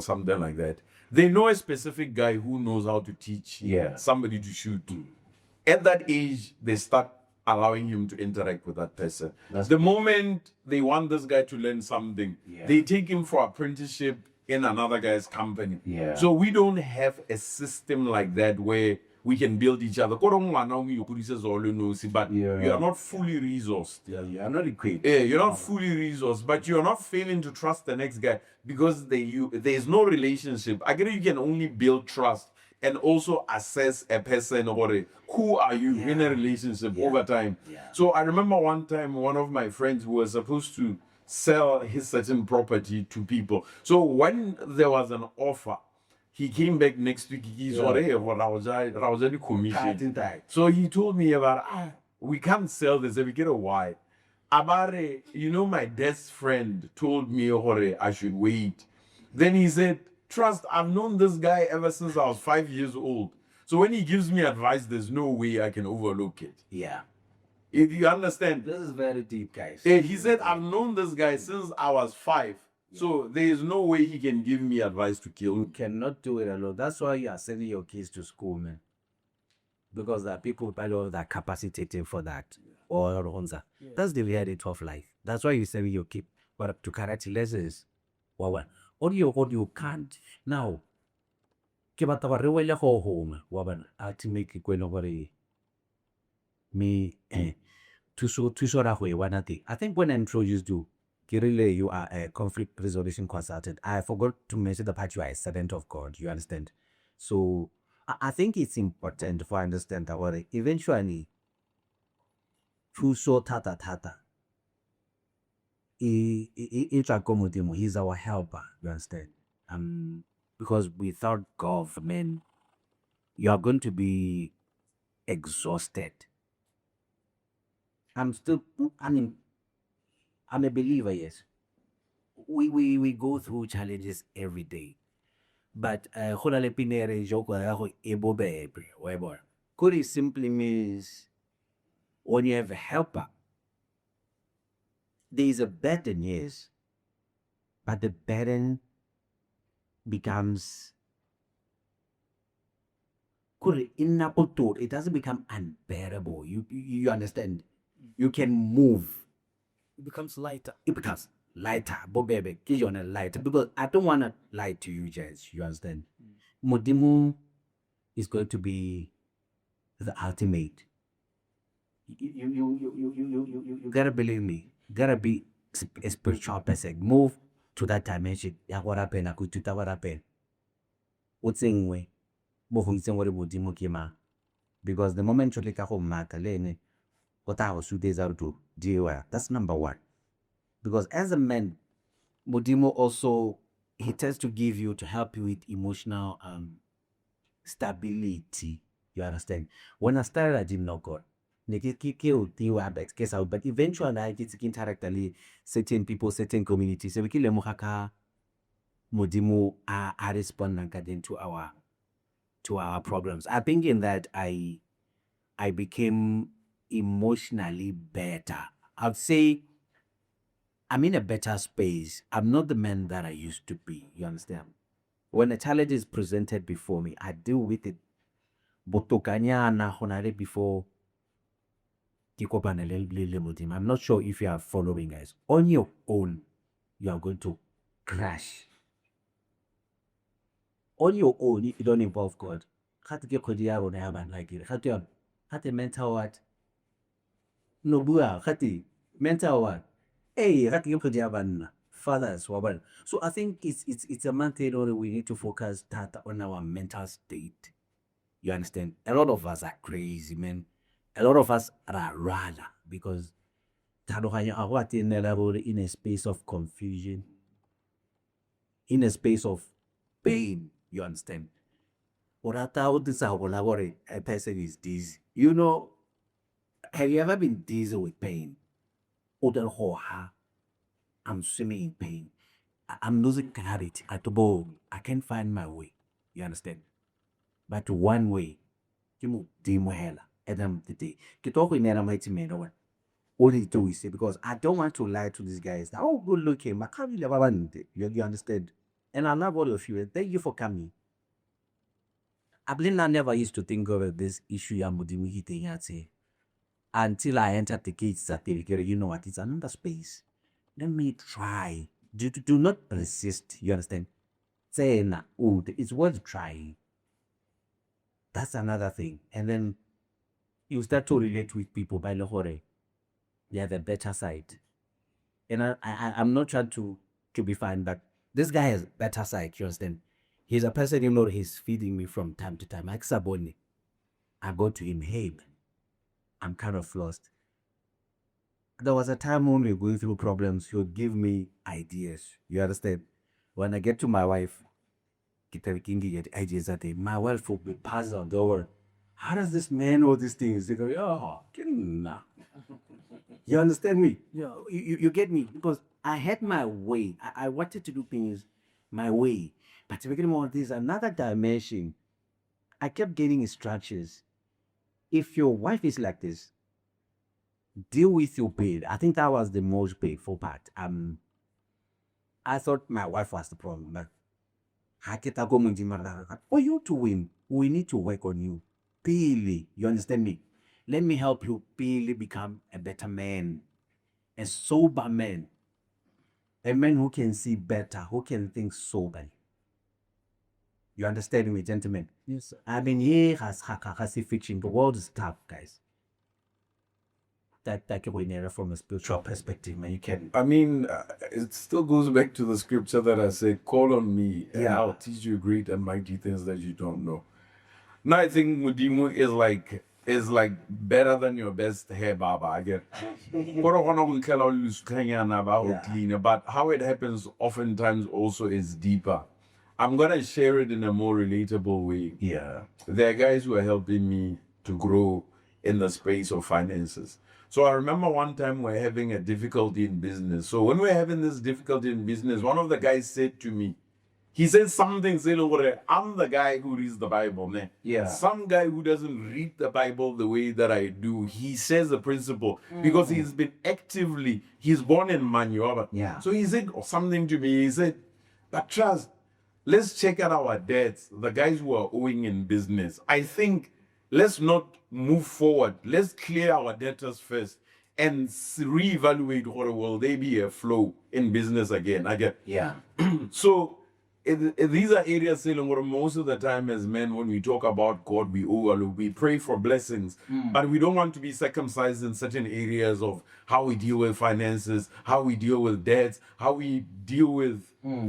something like that. They know a specific guy who knows how to teach somebody to shoot. At that age, they start allowing him to interact with that person. The moment they want this guy to learn something, they take him for apprenticeship in another guy's company. Yeah. So we don't have a system like that where we can build each other. But you are not fully resourced. Yeah, you are not equipped. Yeah, you're not fully resourced, but you're not failing to trust the next guy because there's no relationship. I get you can only build trust and also assess a person or who are you in a relationship over time. Yeah. So I remember one time one of my friends who was supposed to sell his certain property to people. So when there was an offer, he came back next week. He's already commission. So he told me about we can't sell this. We get a why. About my dad's friend told me I should wait. Then he said, trust, I've known this guy ever since I was 5 years old. So when he gives me advice, there's no way I can overlook it. Yeah. If you understand. This is very deep, guys. He said, I've known this guy since I was 5. So there is no way he can give me advice to kill You me. cannot do it alone. That's why you are sending your kids to school, man. Because there are people that are capacitated for that. Or that's the reality of life. That's why you send your kid to karate lessons. Well, or you can't now. Ke batla gore re wele go home wa bona ultimate ke kwena gore me thuso ra go e bona teng. I think when I introduced you Kirile, you are a conflict resolution consultant. I forgot to mention the part you are a servant of God. You understand? So I think it's important for understand that what eventually thuso thata he's our helper. You understand? Because without government, you are going to be exhausted. I'm a believer, yes. We go through challenges every day. But could it simply means when you have a helper, there is a burden, yes. But the burden becomes it doesn't become unbearable. You understand? You can move. It becomes lighter. It becomes lighter. Bobebe, give you on a lighter. Because I don't want to lie to you, guys. You understand? Modimu is going to be the ultimate. You gotta believe me. Gotta be a spiritual person. Move to that dimension. Ya what happened? I could do what happened. What's in way? Because the moment you take a home matter, what I was 2 days out to deal. That's number one. Because as a man, Modimo also he tends to give you to help you with emotional stability. You understand? When I started at Gym No God, but eventually I get interactually certain people, certain communities. So we kill Modimo are responding to our problems. I think in that I became emotionally better. I'd say I'm in a better space. I'm not the man that I used to be. You understand? When a challenge is presented before me, I deal with it. Before I'm not sure if you are following, guys. On your own, you are going to crash. On your own, if you don't involve God, like it. Mental what? No, mental what? Hey, fathers. So I think it's a matter we need to focus on our mental state. You understand? A lot of us are crazy, man. A lot of us are rather because in a space of confusion, in a space of pain. You understand? A person is dizzy. You know, have you ever been dizzy with pain? I'm swimming in pain. I'm losing clarity. I can't find my way. You understand? But one way, all you do is say, because I don't want to lie to these guys. Oh, good looking. You understand? And I love all of you. Thank you for coming. I believe I never used to think of this issue until I entered the gates at the you know what? It's another space. Let me try. Do not resist. You understand? Say, it's worth trying. That's another thing. And then you start to relate with people by Lahore. They have a better side. And I'm not trying to be fine, but this guy has better side, you understand? He's a person, he's feeding me from time to time. Like Saboni. I go to him, hey, man, I'm kind of lost. There was a time when we were going through problems, he would give me ideas. You understand? When I get to my wife, get ideas that day, my wife will be puzzled over how does this man know these things? They go, oh, nah. You understand me? Yeah. You get me? Because I had my way. I wanted to do things my way. But to begin with, there's another dimension. I kept getting instructions. If your wife is like this, deal with your pain. I think that was the most painful part. I thought my wife was the problem. But for you to win, we need to work on you. Really, you understand me? Let me help you really become a better man, a sober man, a man who can see better, who can think soberly. You understand me, gentlemen? Yes, sir. I mean, here has fiction. The world is tough, guys. That from a spiritual perspective, man, you can. I mean, it still goes back to the scripture that I said, call on me and Yeah. I'll teach you great and mighty things that you don't know. Now I think Mudimu is like better than your best hair barber. I get. Yeah. But how it happens oftentimes also is deeper. I'm gonna share it in a more relatable way. Yeah. There are guys who are helping me to grow in the space of finances. So I remember one time we're having a difficulty in business. So when we're having this difficulty in business, one of the guys said to me, he said something, saying, I'm the guy who reads the Bible, man. Yeah. Some guy who doesn't read the Bible the way that I do, he says the principle because he's born in Manioba. Yeah. So he said something to me, he said, but trust, let's check out our debts, the guys who are owing in business. I think let's not move forward. Let's clear our debtors first and reevaluate what will they be a flow in business again. I get. Yeah. So these are areas where most of the time as men, when we talk about God, we pray for blessings, but we don't want to be circumcised in certain areas of how we deal with finances, how we deal with debts, how we deal with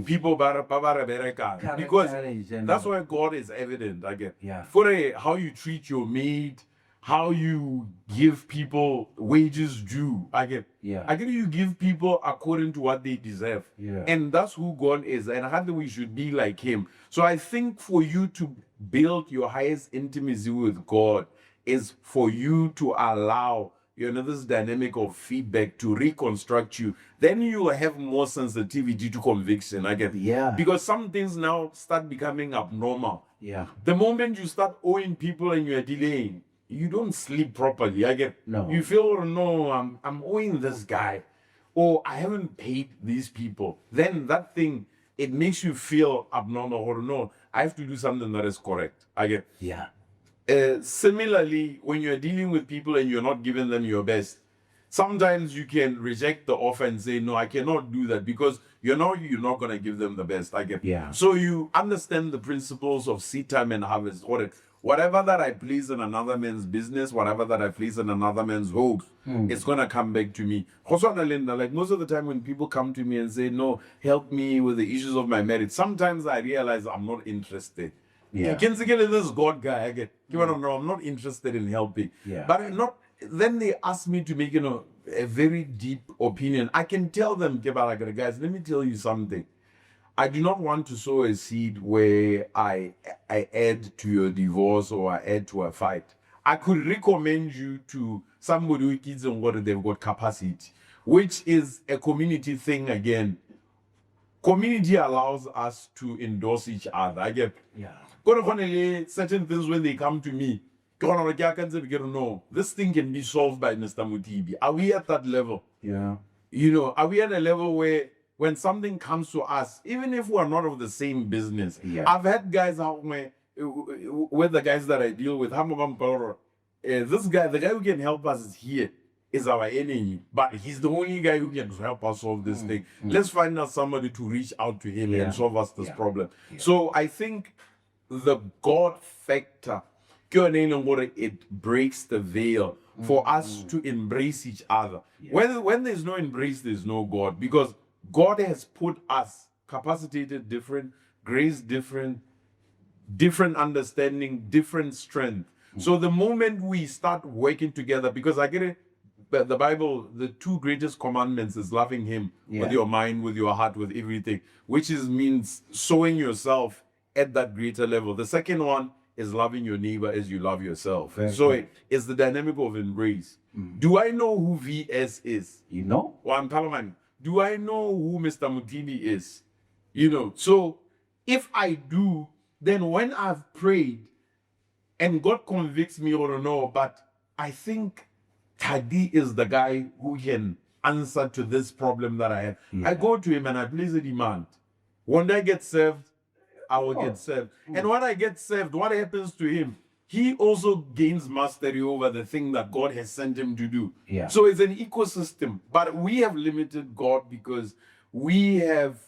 people because that's why God is evident again. Yeah. For how you treat your maid, how you give people wages due. I get you give people according to what they deserve. Yeah. And that's who God is. And how we should be like him. So I think for you to build your highest intimacy with God is for you to allow this dynamic of feedback to reconstruct you. Then you will have more sensitivity to conviction. Yeah. Because some things now start becoming abnormal. Yeah. The moment you start owing people and you're delaying, you don't sleep properly. No. You feel, no, I'm owing this guy, or I haven't paid these people. Then that thing, it makes you feel abnormal, or no, I have to do something that is correct. Yeah. Similarly, when you're dealing with people and you're not giving them your best, sometimes you can reject the offer and say, no, I cannot do that because you're not going to give them the best. Yeah. So you understand the principles of seed time and harvest. Whatever that I place in another man's business, whatever that I place in another man's hope, it's going to come back to me. Like most of the time when people come to me and say, no, help me with the issues of my marriage, sometimes I realize I'm not interested. Yeah. This God guy, I'm not interested in helping. Yeah. But then they ask me to make, a very deep opinion. I can tell them, guys, let me tell you something. I do not want to sow a seed where I add to your divorce or I add to a fight. I could recommend you to somebody who kids on what they've got capacity, which is a community thing again. Community allows us to endorse each other. Yeah. Certain things when they come to me, no, this thing can be solved by Mr. Mothibi. Are we at that level? Yeah. Are we at a level where when something comes to us, even if we're not of the same business, Yeah. I've had guys with the guys that I deal with, this guy, the guy who can help us is here, is our enemy, but he's the only guy who can help us solve this thing. Let's find out somebody to reach out to him and solve us this problem. Yeah. So I think the God factor, it breaks the veil for us to embrace each other. Yeah. When there's no embrace, there's no God, because God has put us capacitated different, grace different, different understanding, different strength. So the moment we start working together, because I get it, but the Bible, the two greatest commandments is loving him with your mind, with your heart, with everything, which means sowing yourself at that greater level. The second one is loving your neighbor as you love yourself. Very so good. it's the dynamic of embrace. Do I know who VS is? You know? Well, I'm Palaman. Do I know who Mr. Mothibi is? So if I do, then when I've prayed and God convicts me or no, but I think Tadi is the guy who can answer to this problem that I have. I go to him and I place a demand. When I get served, I will get served. And when I get served, what happens to him? He also gains mastery over the thing that God has sent him to do. Yeah. So it's an ecosystem. But we have limited God because we have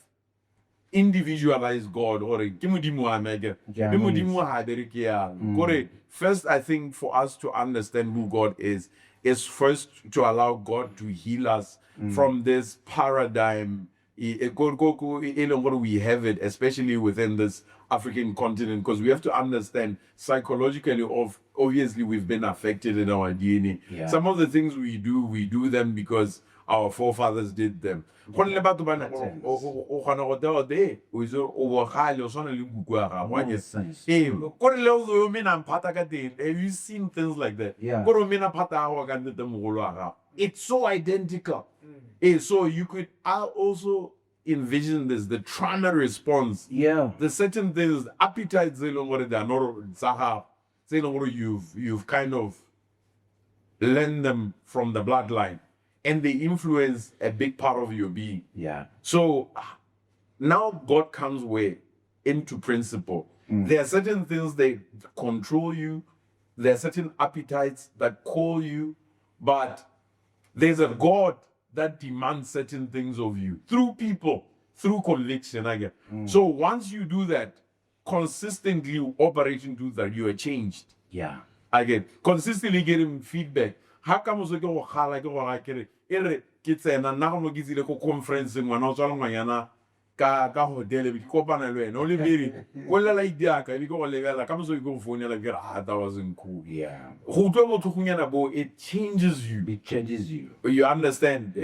individualized God. First, I think for us to understand who God is first to allow God to heal us from this paradigm. We have it, especially within this African continent, because we have to understand psychologically, obviously we've been affected in our DNA. Yeah. Some of the things we do them because our forefathers did them. Have you seen things like that? Yeah. It's so identical. So you could also envision this, the trauma response. Yeah. The certain things, appetites, you've kind of learned them from the bloodline, and they influence a big part of your being. Yeah. So now God comes into principle. There are certain things that control you. There are certain appetites that call you, but there's a God that demands certain things of you through people, through conviction again. So once you do that, consistently operating to that, you are changed. Yeah. Again, consistently getting feedback. How come also go conference ka hotel bi kopana le wena o le biri go lela idea ka bi go lebela ka moso go phone la get that wasn't cool. Yeah. Go tlo go tlhogonyana bo, it changes you. It changes you. You understand?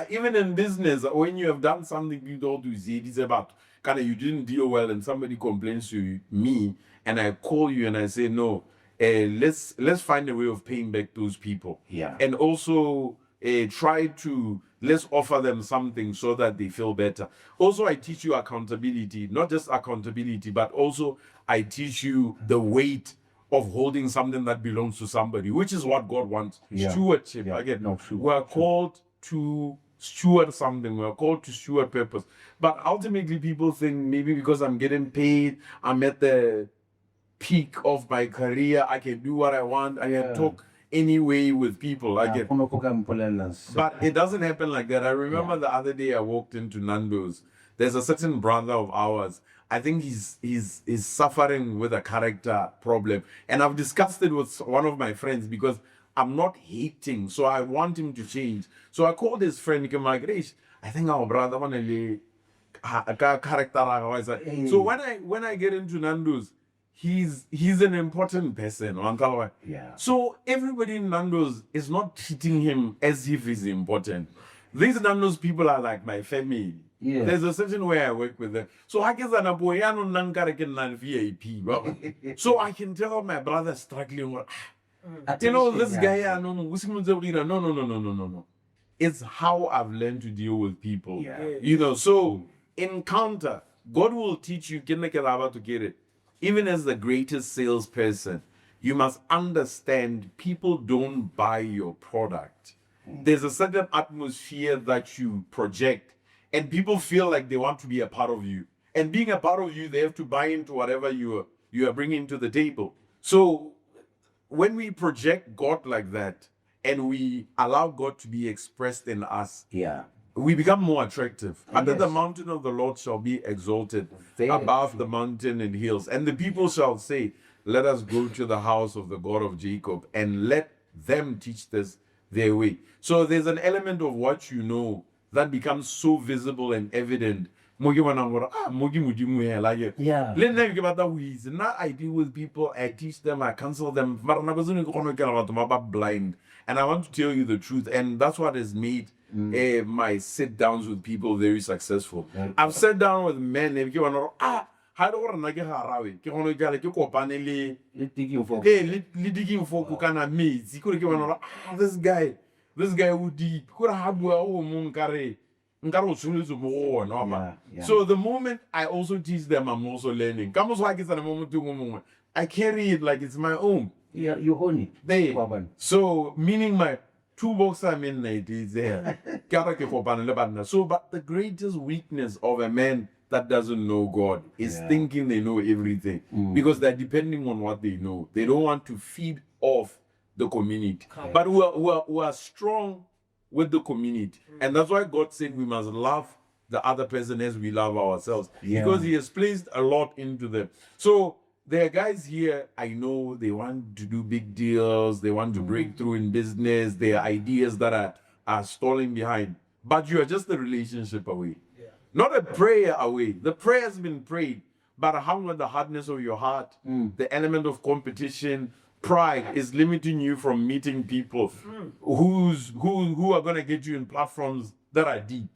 Even in business, when you have done something you don't do, it's about kind of you didn't deal well, and somebody complains to me, and I call you and I say no, let's find a way of paying back those people. Yeah. And also let's offer them something so that they feel better. Also, I teach you accountability, not just accountability, but also I teach you the weight of holding something that belongs to somebody, which is what God wants. Yeah. Stewardship. Yeah. Again, No, true. we're called to steward something. We're called to steward purpose. But ultimately, people think maybe because I'm getting paid, I'm at the peak of my career, I can do what I want, I can talk anyway with people. I get, but it doesn't happen like that. I remember the other day I walked into Nando's. There's a certain brother of ours. I think he's suffering with a character problem, and I've discussed it with one of my friends because I'm not hating, so I want him to change. So I called his friend. I think our brother want to character. So when I get into Nando's, he's an important person. Yeah. So everybody in Nando's is not treating him as if he's important. These Nando's people are like my family. Yeah. There's a certain way I work with them. So I guess I'm a VIP. So I can tell my brother struggling. You know, this guy, no. It's how I've learned to deal with people. Yeah. You know, so encounter, God will teach you to get it. Even as the greatest salesperson, you must understand people don't buy your product. There's a certain atmosphere that you project, and people feel like they want to be a part of you. And being a part of you, they have to buy into whatever you are bringing to the table. So when we project God like that, and we allow God to be expressed in us, we become more attractive. Under the mountain of the Lord shall be exalted, above the mountain and hills. And the people shall say, let us go to the house of the God of Jacob, and let them teach us their way. So there's an element of what you know that becomes so visible and evident. Now I deal with people, I teach them, I counsel them. Blind. And I want to tell you the truth. And that's what has made my sit downs with people very successful. I've sat down with men and how do I get Harawi? This guy would deep. So the moment I also teach them, I'm also learning. I carry it like it's my own. Yeah, you own it. So meaning two boxer midnight is there. So, but the greatest weakness of a man that doesn't know God is thinking they know everything because they're depending on what they know. They don't want to feed off the community. But we are strong with the community. And that's why God said we must love the other person as we love ourselves. Because He has placed a lot into them. So there are guys here, I know they want to do big deals, they want to break through in business, there are ideas that are stalling behind. But you are just a relationship away. Not a prayer away. The prayer has been prayed, but how with the hardness of your heart, the element of competition, pride is limiting you from meeting people who are going to get you in platforms that are deep,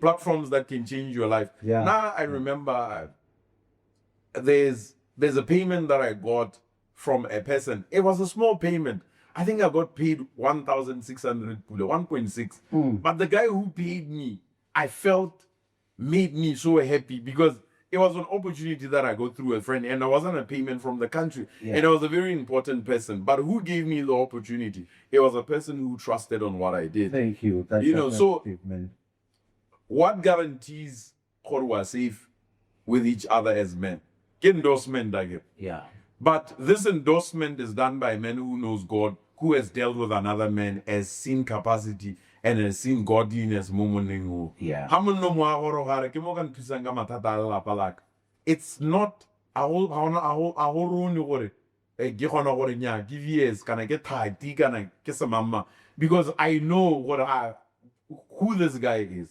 platforms that can change your life. Now I remember there's a payment that I got from a person. It was a small payment. I think I got paid 1,600 pula, 1.6. But the guy who paid me, I felt made me so happy because it was an opportunity that I got through a friend, and it wasn't a payment from the country. And it was a very important person. But who gave me the opportunity? It was a person who trusted on what I did. Thank you. That's so man. What guarantees that we're safe with each other as men? Endorsement, I get. Yeah. But this endorsement is done by a man who knows God, who has dealt with another man, has seen capacity, and has sning godliness. Yeah. It's not a whole give years, can I get tight, can I kiss a mama? Because I know who this guy is.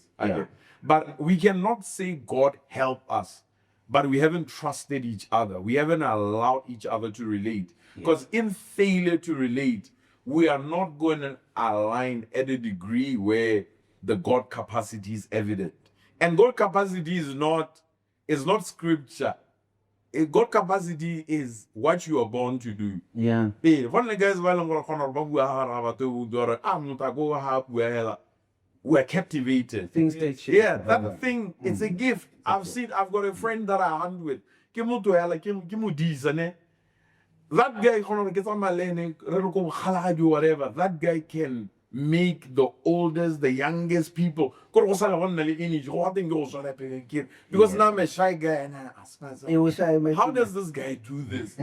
But we cannot say God help us. But we haven't trusted each other. We haven't allowed each other to relate. Because in failure to relate, we are not going to align at a degree where the God capacity is evident. And God capacity is not scripture. God capacity is what you are born to do. Yeah. We're captivated. Things they change. Yeah, that thing, it's a gift. I've got a friend that I hang with. That guy gets on my lane, whatever. That guy can make the oldest, the youngest people. Because now I'm a shy guy and I ask myself, how does this guy do this?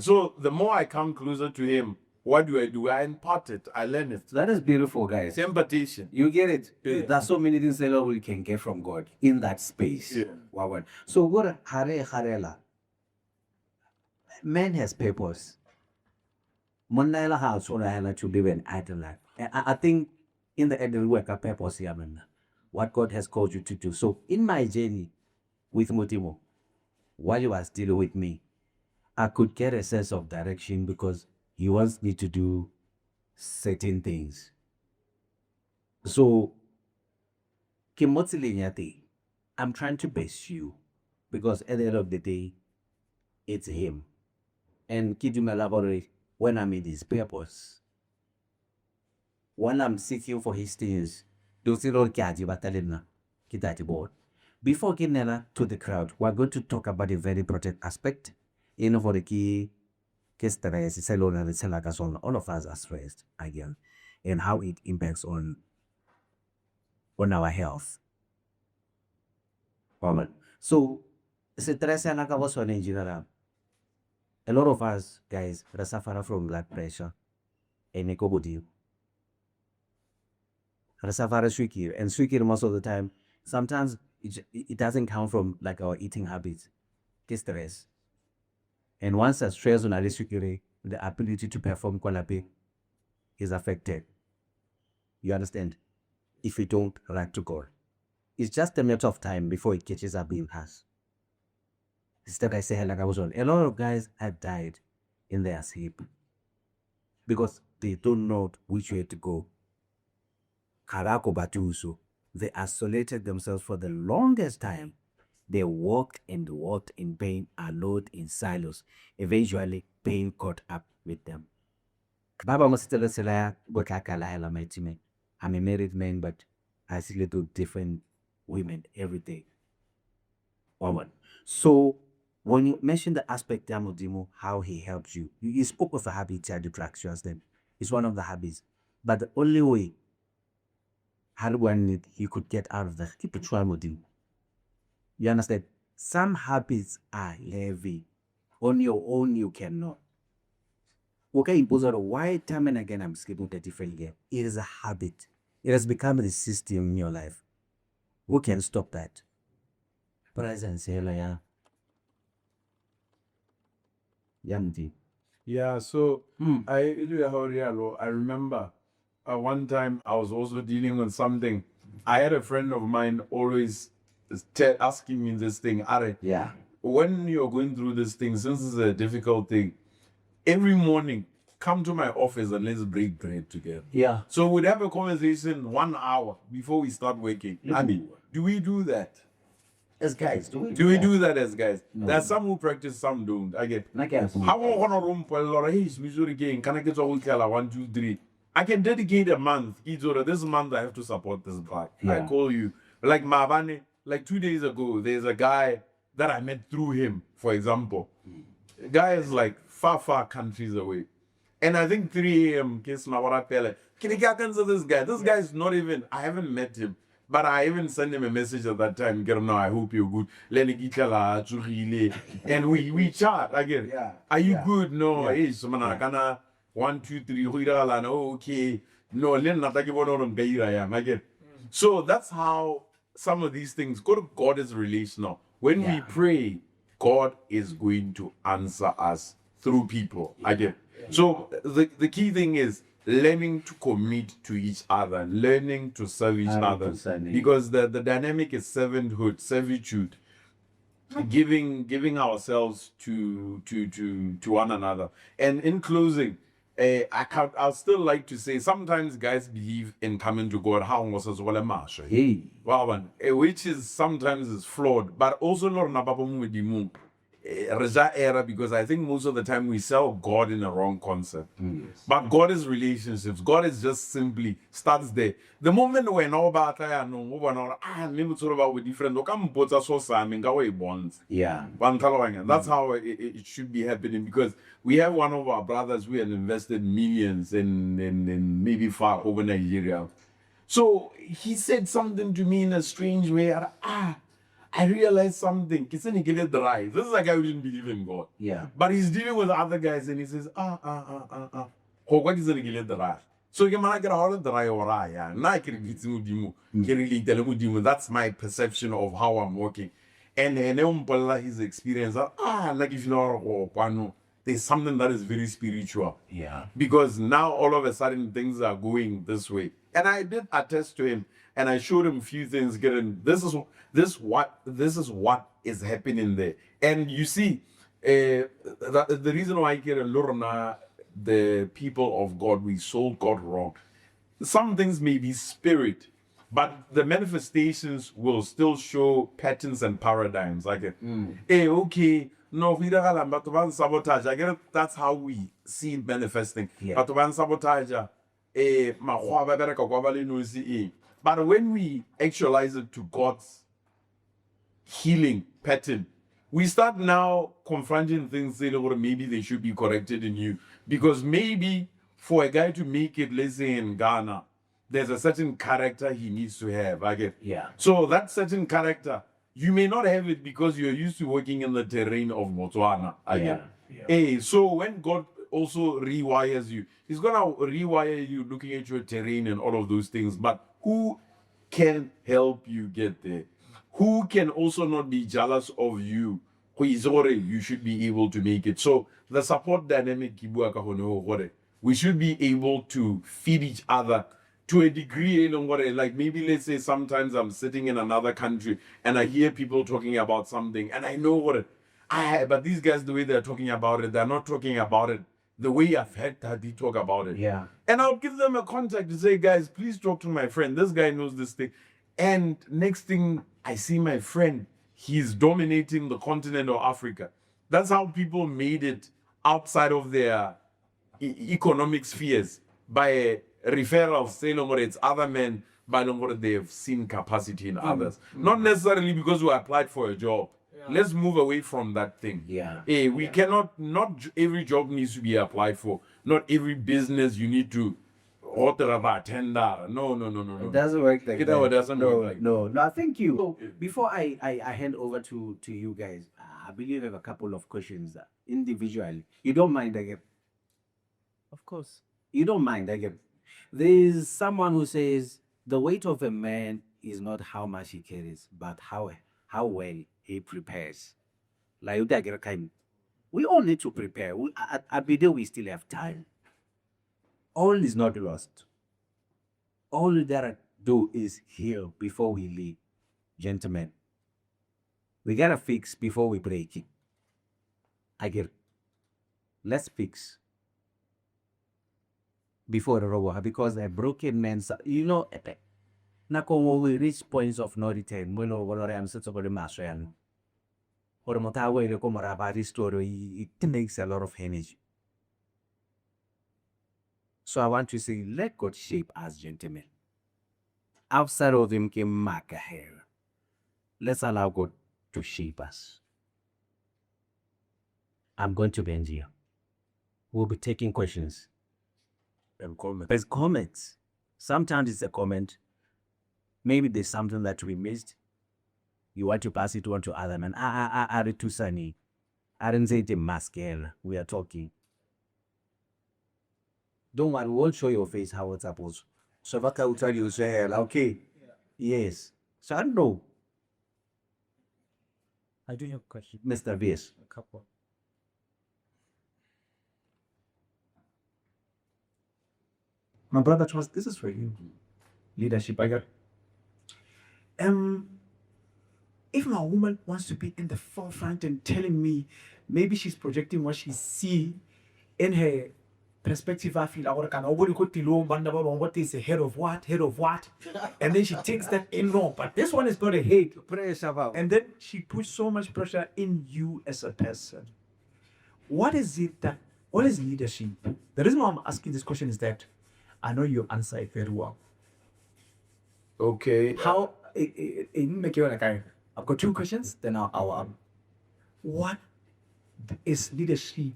So the more I come closer to him, what do? I impart it. I learn it. That is beautiful, guys. It's impartation. You get it. There's so many things that we can get from God in that space. Wow. So what harela. Man has purpose. Mondaila has to live an idle life. And I think in the end, we work a purpose here, man. What God has called you to do. So in my journey with Motimo, while you are still with me, I could get a sense of direction because He wants me to do certain things. So, I'm trying to pursue because at the end of the day, it's Him. And when I'm in His purpose, when I'm seeking for His things, before getting to the crowd, we're going to talk about a very important aspect. For the key stress, all of us are stressed again, and how it impacts on our health. So, stress a lot of us guys suffer from blood pressure and suffer swikir, and swikir most of the time. Sometimes it doesn't come from like our eating habits, stress. And once the stress on the ability to perform kwalapi is affected. You understand? If we don't like to God, it's just a matter of time before it catches up in us. Instead, I say, like I was on, a lot of guys have died in their sleep because they don't know which way to go. They isolated themselves for the longest time. They walked and walked in pain, alone in silos. Eventually, pain caught up with them. I'm a married man, but I see little different women every day. Woman. So, When you mentioned the aspect Dimo, how he helps you, you spoke of a habit, distractions. Then it's one of the habits, but the only way how one he could get out of the keep it try Modimo. You understand? Some habits are heavy. On your own, you cannot. Okay, impose why time and again I'm skipping the different game. It is a habit. It has become the system in your life. Who can stop that? Presence, yeah. Yamdi. Yeah, so I remember one time I was also dealing with something. I had a friend of mine always asking me this thing, Are, Yeah. when you're going through this thing, since it's a difficult thing, every morning come to my office and let's break bread together. Yeah. So we'd have a conversation 1 hour before we start working. I mean, do we do that? As guys, do we do that as guys? No. There are some who practice, some don't. Again, How can I get a hotel? 1, 2, 3. I can dedicate a month. This month I have to support this guy. I Yeah. call you. Like Mavane, like 2 days ago, there's a guy that I met through him, for example. The guy is like far countries away. And I think 3 a.m. This guy. This guy is not even, I haven't met him. But I even sent him a message at that time. Get him now. I hope you're good. And we chat again. Yeah. Are you good? No. Yeah. Hey, so man, kana 1, 2, 3. Oh, okay. No. Again. So that's how some of these things. God is relational. When we pray, God is going to answer us through people. Again. So the key thing is learning to commit to each other, learning to serve each other, because the dynamic is servanthood, servitude, giving ourselves to one another. And in closing, I'll still like to say sometimes guys believe in coming to God, Hey. which is sometimes is flawed, but also because I think most of the time we sell God in a wrong concept. Yes. But God is relationships. God is just simply starts there. The moment we're now about with different bonds. Yeah. That's how it should be happening, because we have one of our brothers who had invested millions in maybe far over Nigeria. So he said something to me in a strange way. I realized something. This is a guy who didn't believe in God. Yeah. But he's dealing with other guys and he says, What is the so you can that's my perception of how I'm working. And his experience, like if you know, there's something that is very spiritual. Yeah. Because now all of a sudden things are going this way. And I did attest to him and I showed him a few things. This is what is happening there. And you see, the reason why I get a Lorna, the people of God, we sold God wrong. Some things may be spirit, but the manifestations will still show patterns and paradigms. Like, okay, no, we don't have sabotage. I get it. That's how we see it manifesting. Yeah. But sabotage, but when we actualize it to God's healing pattern, we start now confronting things that maybe they should be corrected in you. Because maybe for a guy to make it, let's say in Ghana, there's a certain character he needs to have. Yeah. So that certain character, you may not have it because you're used to working in the terrain of Botswana. So when God also rewires you, he's gonna rewire you looking at your terrain and all of those things. But who can help you get there? Who can also not be jealous of you? You should be able to make it. So the support dynamic, we should be able to feed each other to a degree. Like maybe let's say sometimes I'm sitting in another country and I hear people talking about something and I know but these guys, the way they're talking about it, they're not talking about it the way I've heard Tati talk about it. Yeah. And I'll give them a contact to say, guys, please talk to my friend. This guy knows this thing. And next thing I see my friend, he's dominating the continent of Africa. That's how people made it outside of their economic spheres by referrals, saying it's other men, but they've seen capacity in others. Not necessarily because we applied for a job. Let's move away from that thing. Yeah. We cannot, not every job needs to be applied for. Not every business you need to order about $10. No. It doesn't work like You that. know, it doesn't work like no. I thank you. So before I hand over to you guys, I believe I have a couple of questions individually. You don't mind again? Of course. You don't mind again? There's someone who says the weight of a man is not how much he carries, but how well he prepares. Like you get kind. We all need to prepare. I believe we still have time. All is not lost. All we gotta do is heal before we leave. Gentlemen, we gotta fix before we break it. I get it. Let's fix before the robot, because a broken man, you know, when we reach points of no return, when we am such a good master, or motawe le ko moraba story, it takes a lot of energy. So I want to say, let God shape us, gentlemen. Outside of him came mark hair. Let's allow God to shape us. I'm going to be in here. We'll be taking questions. And comment. There's comments. Sometimes it's a comment. Maybe there's something that we missed. You want to pass it on to other men. I too sunny. I didn't say it in mascara. We are talking. Don't worry, we won't show your face how it's supposed. So if I will tell you, say, okay. Yes. So I don't know. I do have a question. Mr. VS. A couple. My brother Trust, this is for you. Leadership, I got. If my woman wants to be in the forefront and telling me, maybe she's projecting what she see in her perspective, I feel what is head of what, and then she takes that in wrong. But this one is got a hate, and then she puts so much pressure in you as a person. What is leadership? The reason why I'm asking this question is that I know you answer it very well. Okay. How I've got two questions, then I'll what is leadership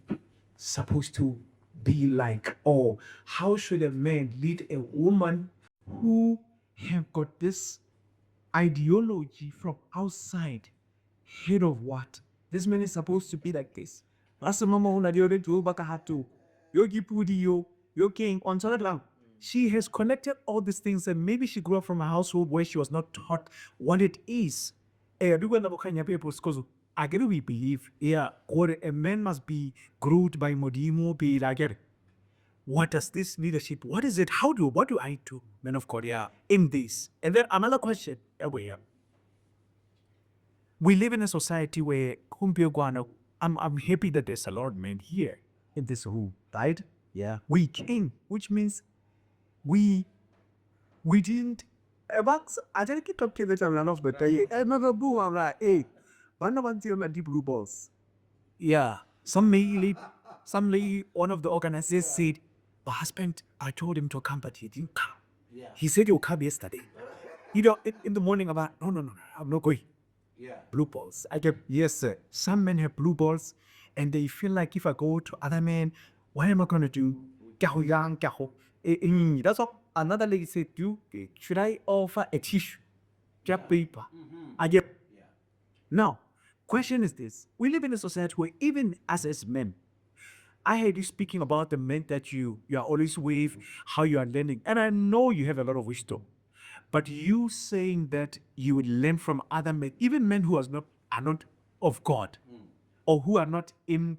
supposed to be like? Or how should a man lead a woman who have got this ideology from outside? Head of what? This man is supposed to be like this. She has connected all these things, and maybe she grew up from a household where she was not taught what it is. I get we believe, or a man must be growed by Modimo, be like, what does this leadership, what is it? What do I do, men of God, in this? And then another question, we live in a society where I'm happy that there's a lot of men here in this room, right? Yeah. We came, which means we didn't. I didn't get up to the time of the day. Another boo, I'm like, hey, one of the deep blue balls. Yeah. Some lady, one of the organizers said, my husband, I told him to come, but he didn't come. Yeah. He said he'll come yesterday. In the morning, I'm like, no, I'm not going. Yeah. Blue balls. I get, yes, sir. Some men have blue balls, and they feel like if I go to other men, what am I going to do? That's what another lady said, should I offer a tissue? Paper. I get. Yeah. Now, question is this. We live in a society where even as men, I heard you speaking about the men that you are always with, how you are learning. And I know you have a lot of wisdom. But you saying that you would learn from other men, even men who are not of God, or who are not in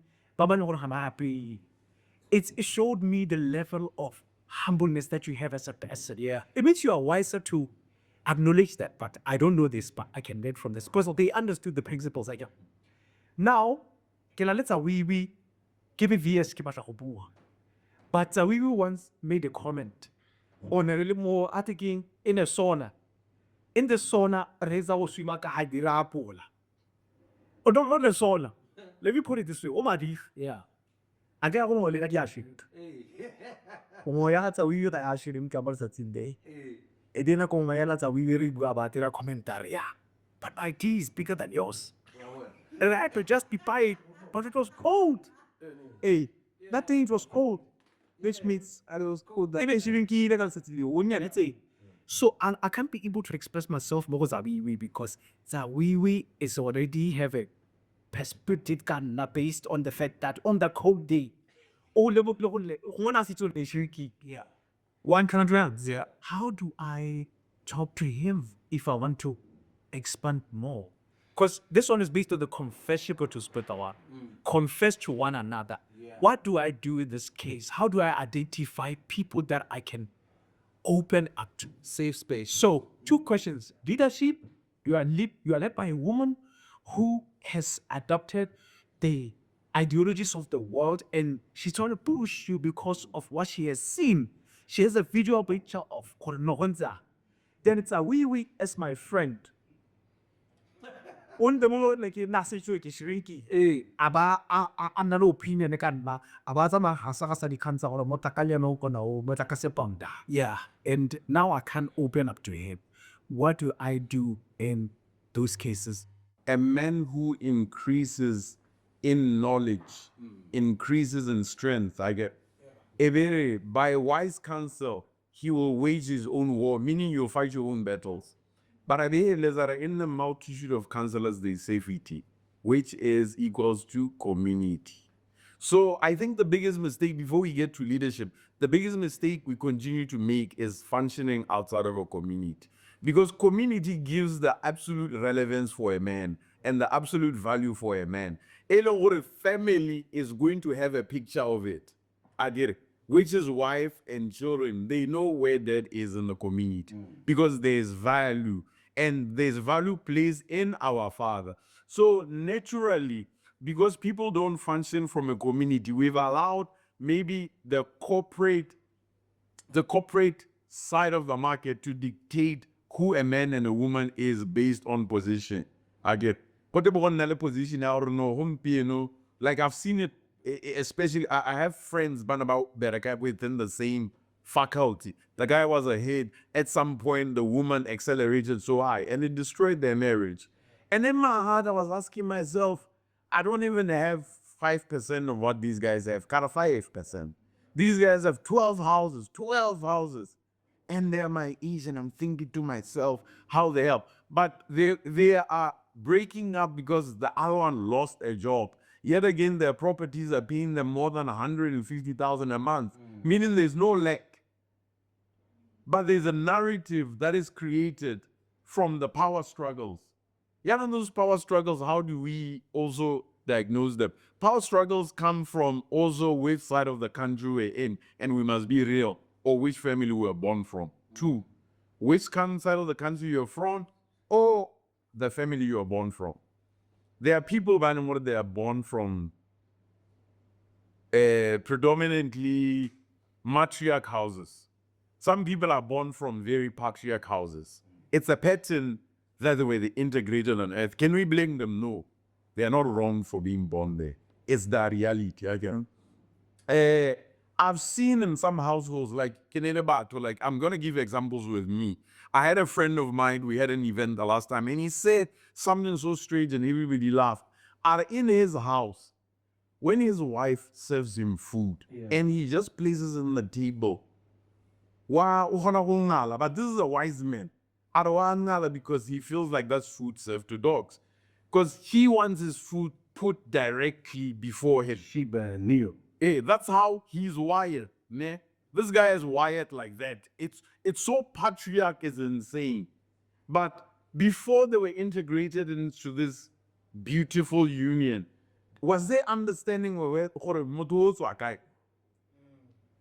it showed me the level of humbleness that you have as a person. Yeah. It means you are wiser to acknowledge that, but I don't know this, but I can learn from this person. They understood the principles. Now, let's we give it VS. But we once made a comment on a little more article in a sauna. In the sauna, Reza was swimming ka hadira pola. Oh, don't know the sauna. Let me put it this way. Oh, my yeah. I get one more little yashit. Umoya we use the ashirim kabars at in day. Edina Komayala, we very good about their commentary. Yeah. But my tea is bigger than yours. And I had to just be by it, but it was cold. Hey, that thing was cold. Which means I was cold. So and I can't be able to express myself because of wee because the wee is already have a perspective based on the fact that on the cold day, yeah. One cannot rounds. Yeah. How do I talk to him if I want to expand more? Because this one is based on the confession to split our confess to one another. What do I do in this case? How do I identify people that I can open up to? Safe space. So, two questions. Leadership, you are led by a woman who has adopted the ideologies of the world and she's trying to push you because of what she has seen. She has a visual picture of Korononza. Then it's a wee as my friend. On the moment like nasa ke shrinky aba another opinion kan ba aba sama hasa di kansa or motakanya no kono motakase ponda. Yeah, and now I can't open up to him. What do I do in those cases? A man who increases in knowledge, increases in strength, I get. By wise counsel, he will wage his own war, meaning you'll fight your own battles. But in the multitude of counselors, there is safety, which is equals to community. So I think the biggest mistake before we get to leadership, the biggest mistake we continue to make is functioning outside of a community. Because community gives the absolute relevance for a man and the absolute value for a man. A family is going to have a picture of it. I get it. Which is wife and children. They know where that is in the community. Because there's value. And there's value placed in our father. So naturally, because people don't function from a community, we've allowed maybe the corporate side of the market to dictate who a man and a woman is based on position. I get. But the position, I don't know, like I've seen it, especially, I have friends within the same faculty. The guy was ahead. At some point, the woman accelerated so high and it destroyed their marriage. And in my heart, I was asking myself, I don't even have 5% of what these guys have, kind of 5%. These guys have 12 houses. And they're my age, and I'm thinking to myself how they help. But they are breaking up because the other one lost a job. Yet again, their properties are paying them more than 150,000 a month, meaning there's no lack. But there's a narrative that is created from the power struggles. Yeah, and those power struggles, how do we also diagnose them? Power struggles come from also which side of the country we're in, and we must be real, or which family we were born from. 2, which side of the country you're from, or the family you are born from. There are people where they are born from predominantly matriarch houses. Some people are born from very patriarch houses. It's a pattern that the way they integrated on earth. Can we blame them? No. They are not wrong for being born there. It's the reality. Okay? I've seen in some households, like I'm going to give examples with me. I had a friend of mine, we had an event the last time, and he said something so strange and everybody laughed. In his house, when his wife serves him food, and he just places it on the table, but this is a wise man. Because he feels like that's food served to dogs. Because he wants his food put directly before him. Hey, that's how he's wired. Ne? This guy is wired like that. It's so patriarch is insane. But before they were integrated into this beautiful union, was there understanding where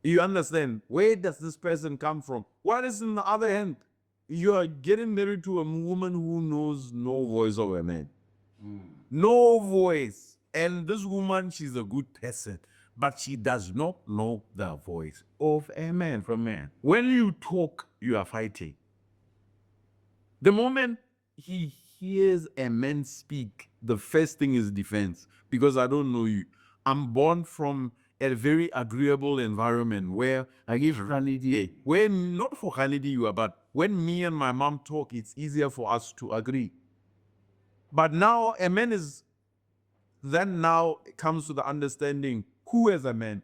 you understand? Where does this person come from? What is in the other hand? You are getting married to a woman who knows no voice of a man. No voice. And this woman, she's a good person, but she does not know the voice of a man from man. When you talk, you are fighting. The moment he hears a man speak, the first thing is defense, because I don't know you. I'm born from a very agreeable environment where I give Khalidi, where not for Khalidi you are, but when me and my mom talk, it's easier for us to agree. But now a man is then now it comes to the understanding who as a man.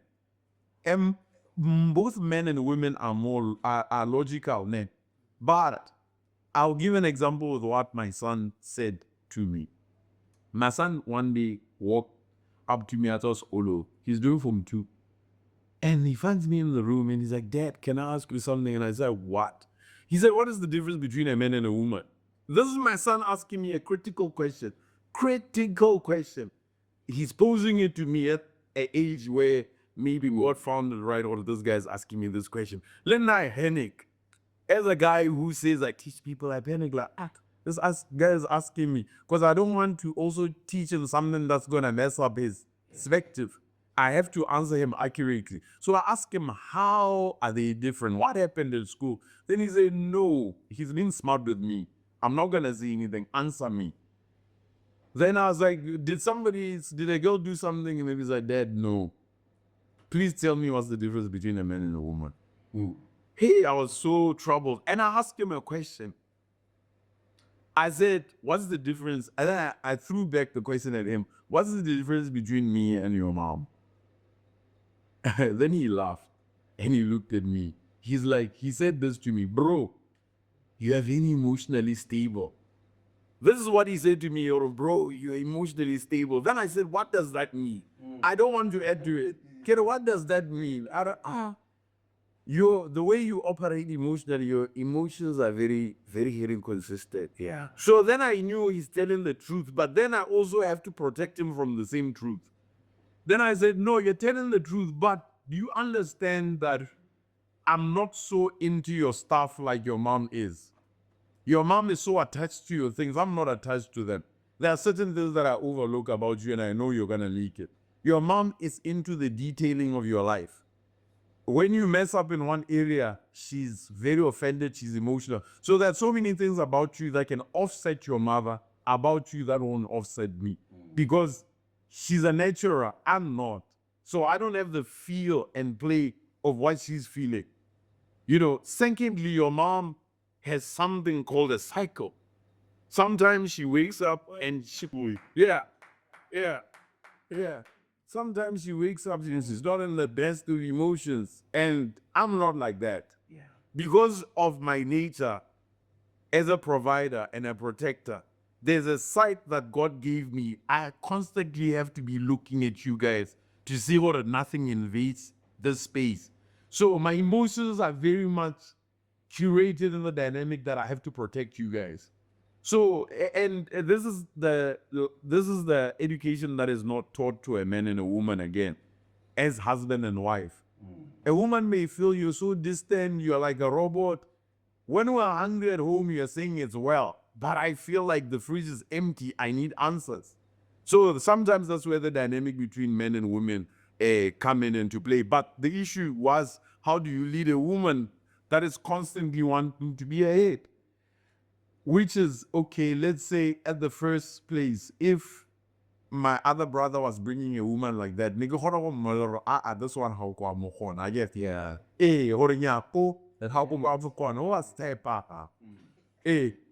Both men and women are logical, ne? But I'll give an example of what my son said to me. My son one day walked up to me at us, Olo. He's doing Form 2. And he finds me in the room and he's like, Dad, can I ask you something? And I said, what? He said, what is the difference between a man and a woman? This is my son asking me a critical question. Critical question. He's posing it to me at an age where maybe God found it right, or this guy's asking me this question. Then I panic. As a guy who says I teach people, I panic like, this guy is asking me, because I don't want to also teach him something that's going to mess up his perspective. I have to answer him accurately. So I ask him, how are they different? What happened in school? Then he said, no, he's being smart with me. I'm not going to say anything. Answer me. Then I was like, did a girl do something? And he's like, Dad, no. Please tell me what's the difference between a man and a woman. Hey, I was so troubled. And I asked him a question. I said, what's the difference? And then I threw back the question at him. What's the difference between me and your mom? Then he laughed and he looked at me. He said this to me, bro, you are very emotionally stable. This is what he said to me, or bro, you're emotionally stable. Then I said, what does that mean? I don't want to add to it. Kid, what does that mean? The way you operate emotionally, your emotions are very, very inconsistent. Yeah. So then I knew he's telling the truth, but then I also have to protect him from the same truth. Then I said, no, you're telling the truth, but do you understand that I'm not so into your stuff like your mom is? Your mom is so attached to your things. I'm not attached to them. There are certain things that I overlook about you and I know you're going to leak it. Your mom is into the detailing of your life. When you mess up in one area, she's very offended, she's emotional. So there's so many things about you that can offset your mother, about you that won't offset me. Because she's a natural, I'm not. So I don't have the feel and play of what she's feeling. Secondly, your mom has something called a cycle. Sometimes she wakes up and sometimes she wakes up and she's not in the best of emotions. And I'm not like that. Yeah. Because of my nature as a provider and a protector, there's a sight that God gave me. I constantly have to be looking at you guys to see what nothing invades this space. So my emotions are very much curated in the dynamic that I have to protect you guys. So, and this is the education that is not taught to a man and a woman again, as husband and wife. A woman may feel you're so distant, you're like a robot. When we're hungry at home, you're saying it's well, but I feel like the fridge is empty. I need answers. So sometimes that's where the dynamic between men and women come into play. But the issue was, how do you lead a woman that is constantly wanting to be ahead? Which is, okay, let's say at the first place, if my other brother was bringing a woman like that, this one how kwa mo khona, I get. Yeah. Hore nyako, how come I'm going to step up?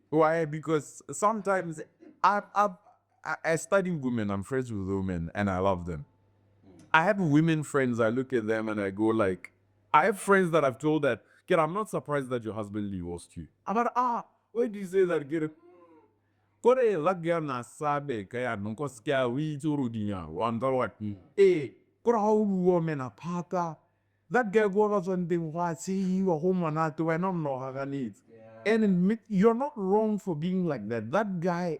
Why? Because sometimes I study women, I'm friends with women, and I love them. I have women friends, I look at them and I go like, I have friends that I've told that, kid, I'm not surprised that your husband divorced you. I'm like, why do you say that, kid? Kore lagya na sabe kaya nunko skia wi turu dinya wanda what? Kora how woman apata. That girl goes on the what see you a home and not to and I'm not having it. And you're not wrong for being like that. That guy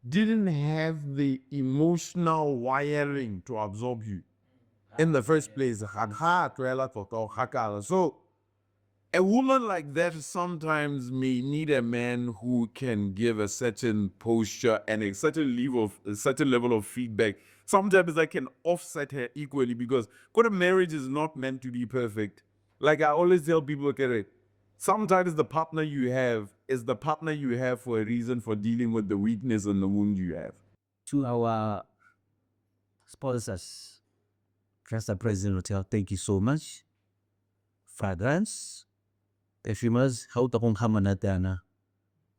didn't have the emotional wiring to absorb you in the first place. So a woman like that sometimes may need a man who can give a certain posture and a certain level of feedback. Sometimes I can offset her equally, because a marriage is not meant to be perfect. Like I always tell people, okay, sometimes the partner you have is the partner you have for a reason, for dealing with the weakness and the wound you have. To our sponsors, Trust President Hotel, thank you so much. Fragrance, perfumers, how to kung hamanatana,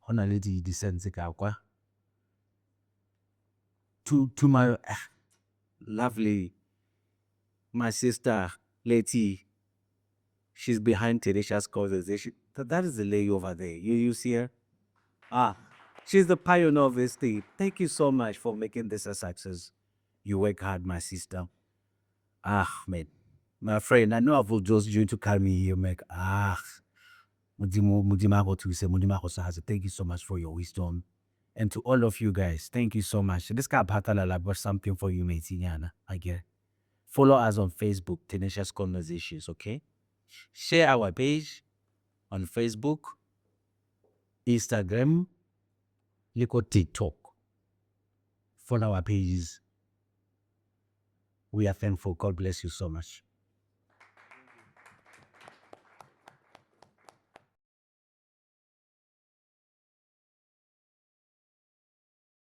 honality descends kwa. To my lovely, my sister, Leti, she's behind Teresha's conversation. That is the lady over there. You see her? She's the pioneer of this thing. Thank you so much for making this a success. You work hard, my sister. Man. My friend, I know I've just you to carry me here, Meg. Thank you so much for your wisdom. And to all of you guys, thank you so much. This guy was something for you, mate. I get. Follow us on Facebook, Tenacious Conversations, okay? Share our page on Facebook, Instagram, TikTok. Follow our pages. We are thankful. God bless you so much.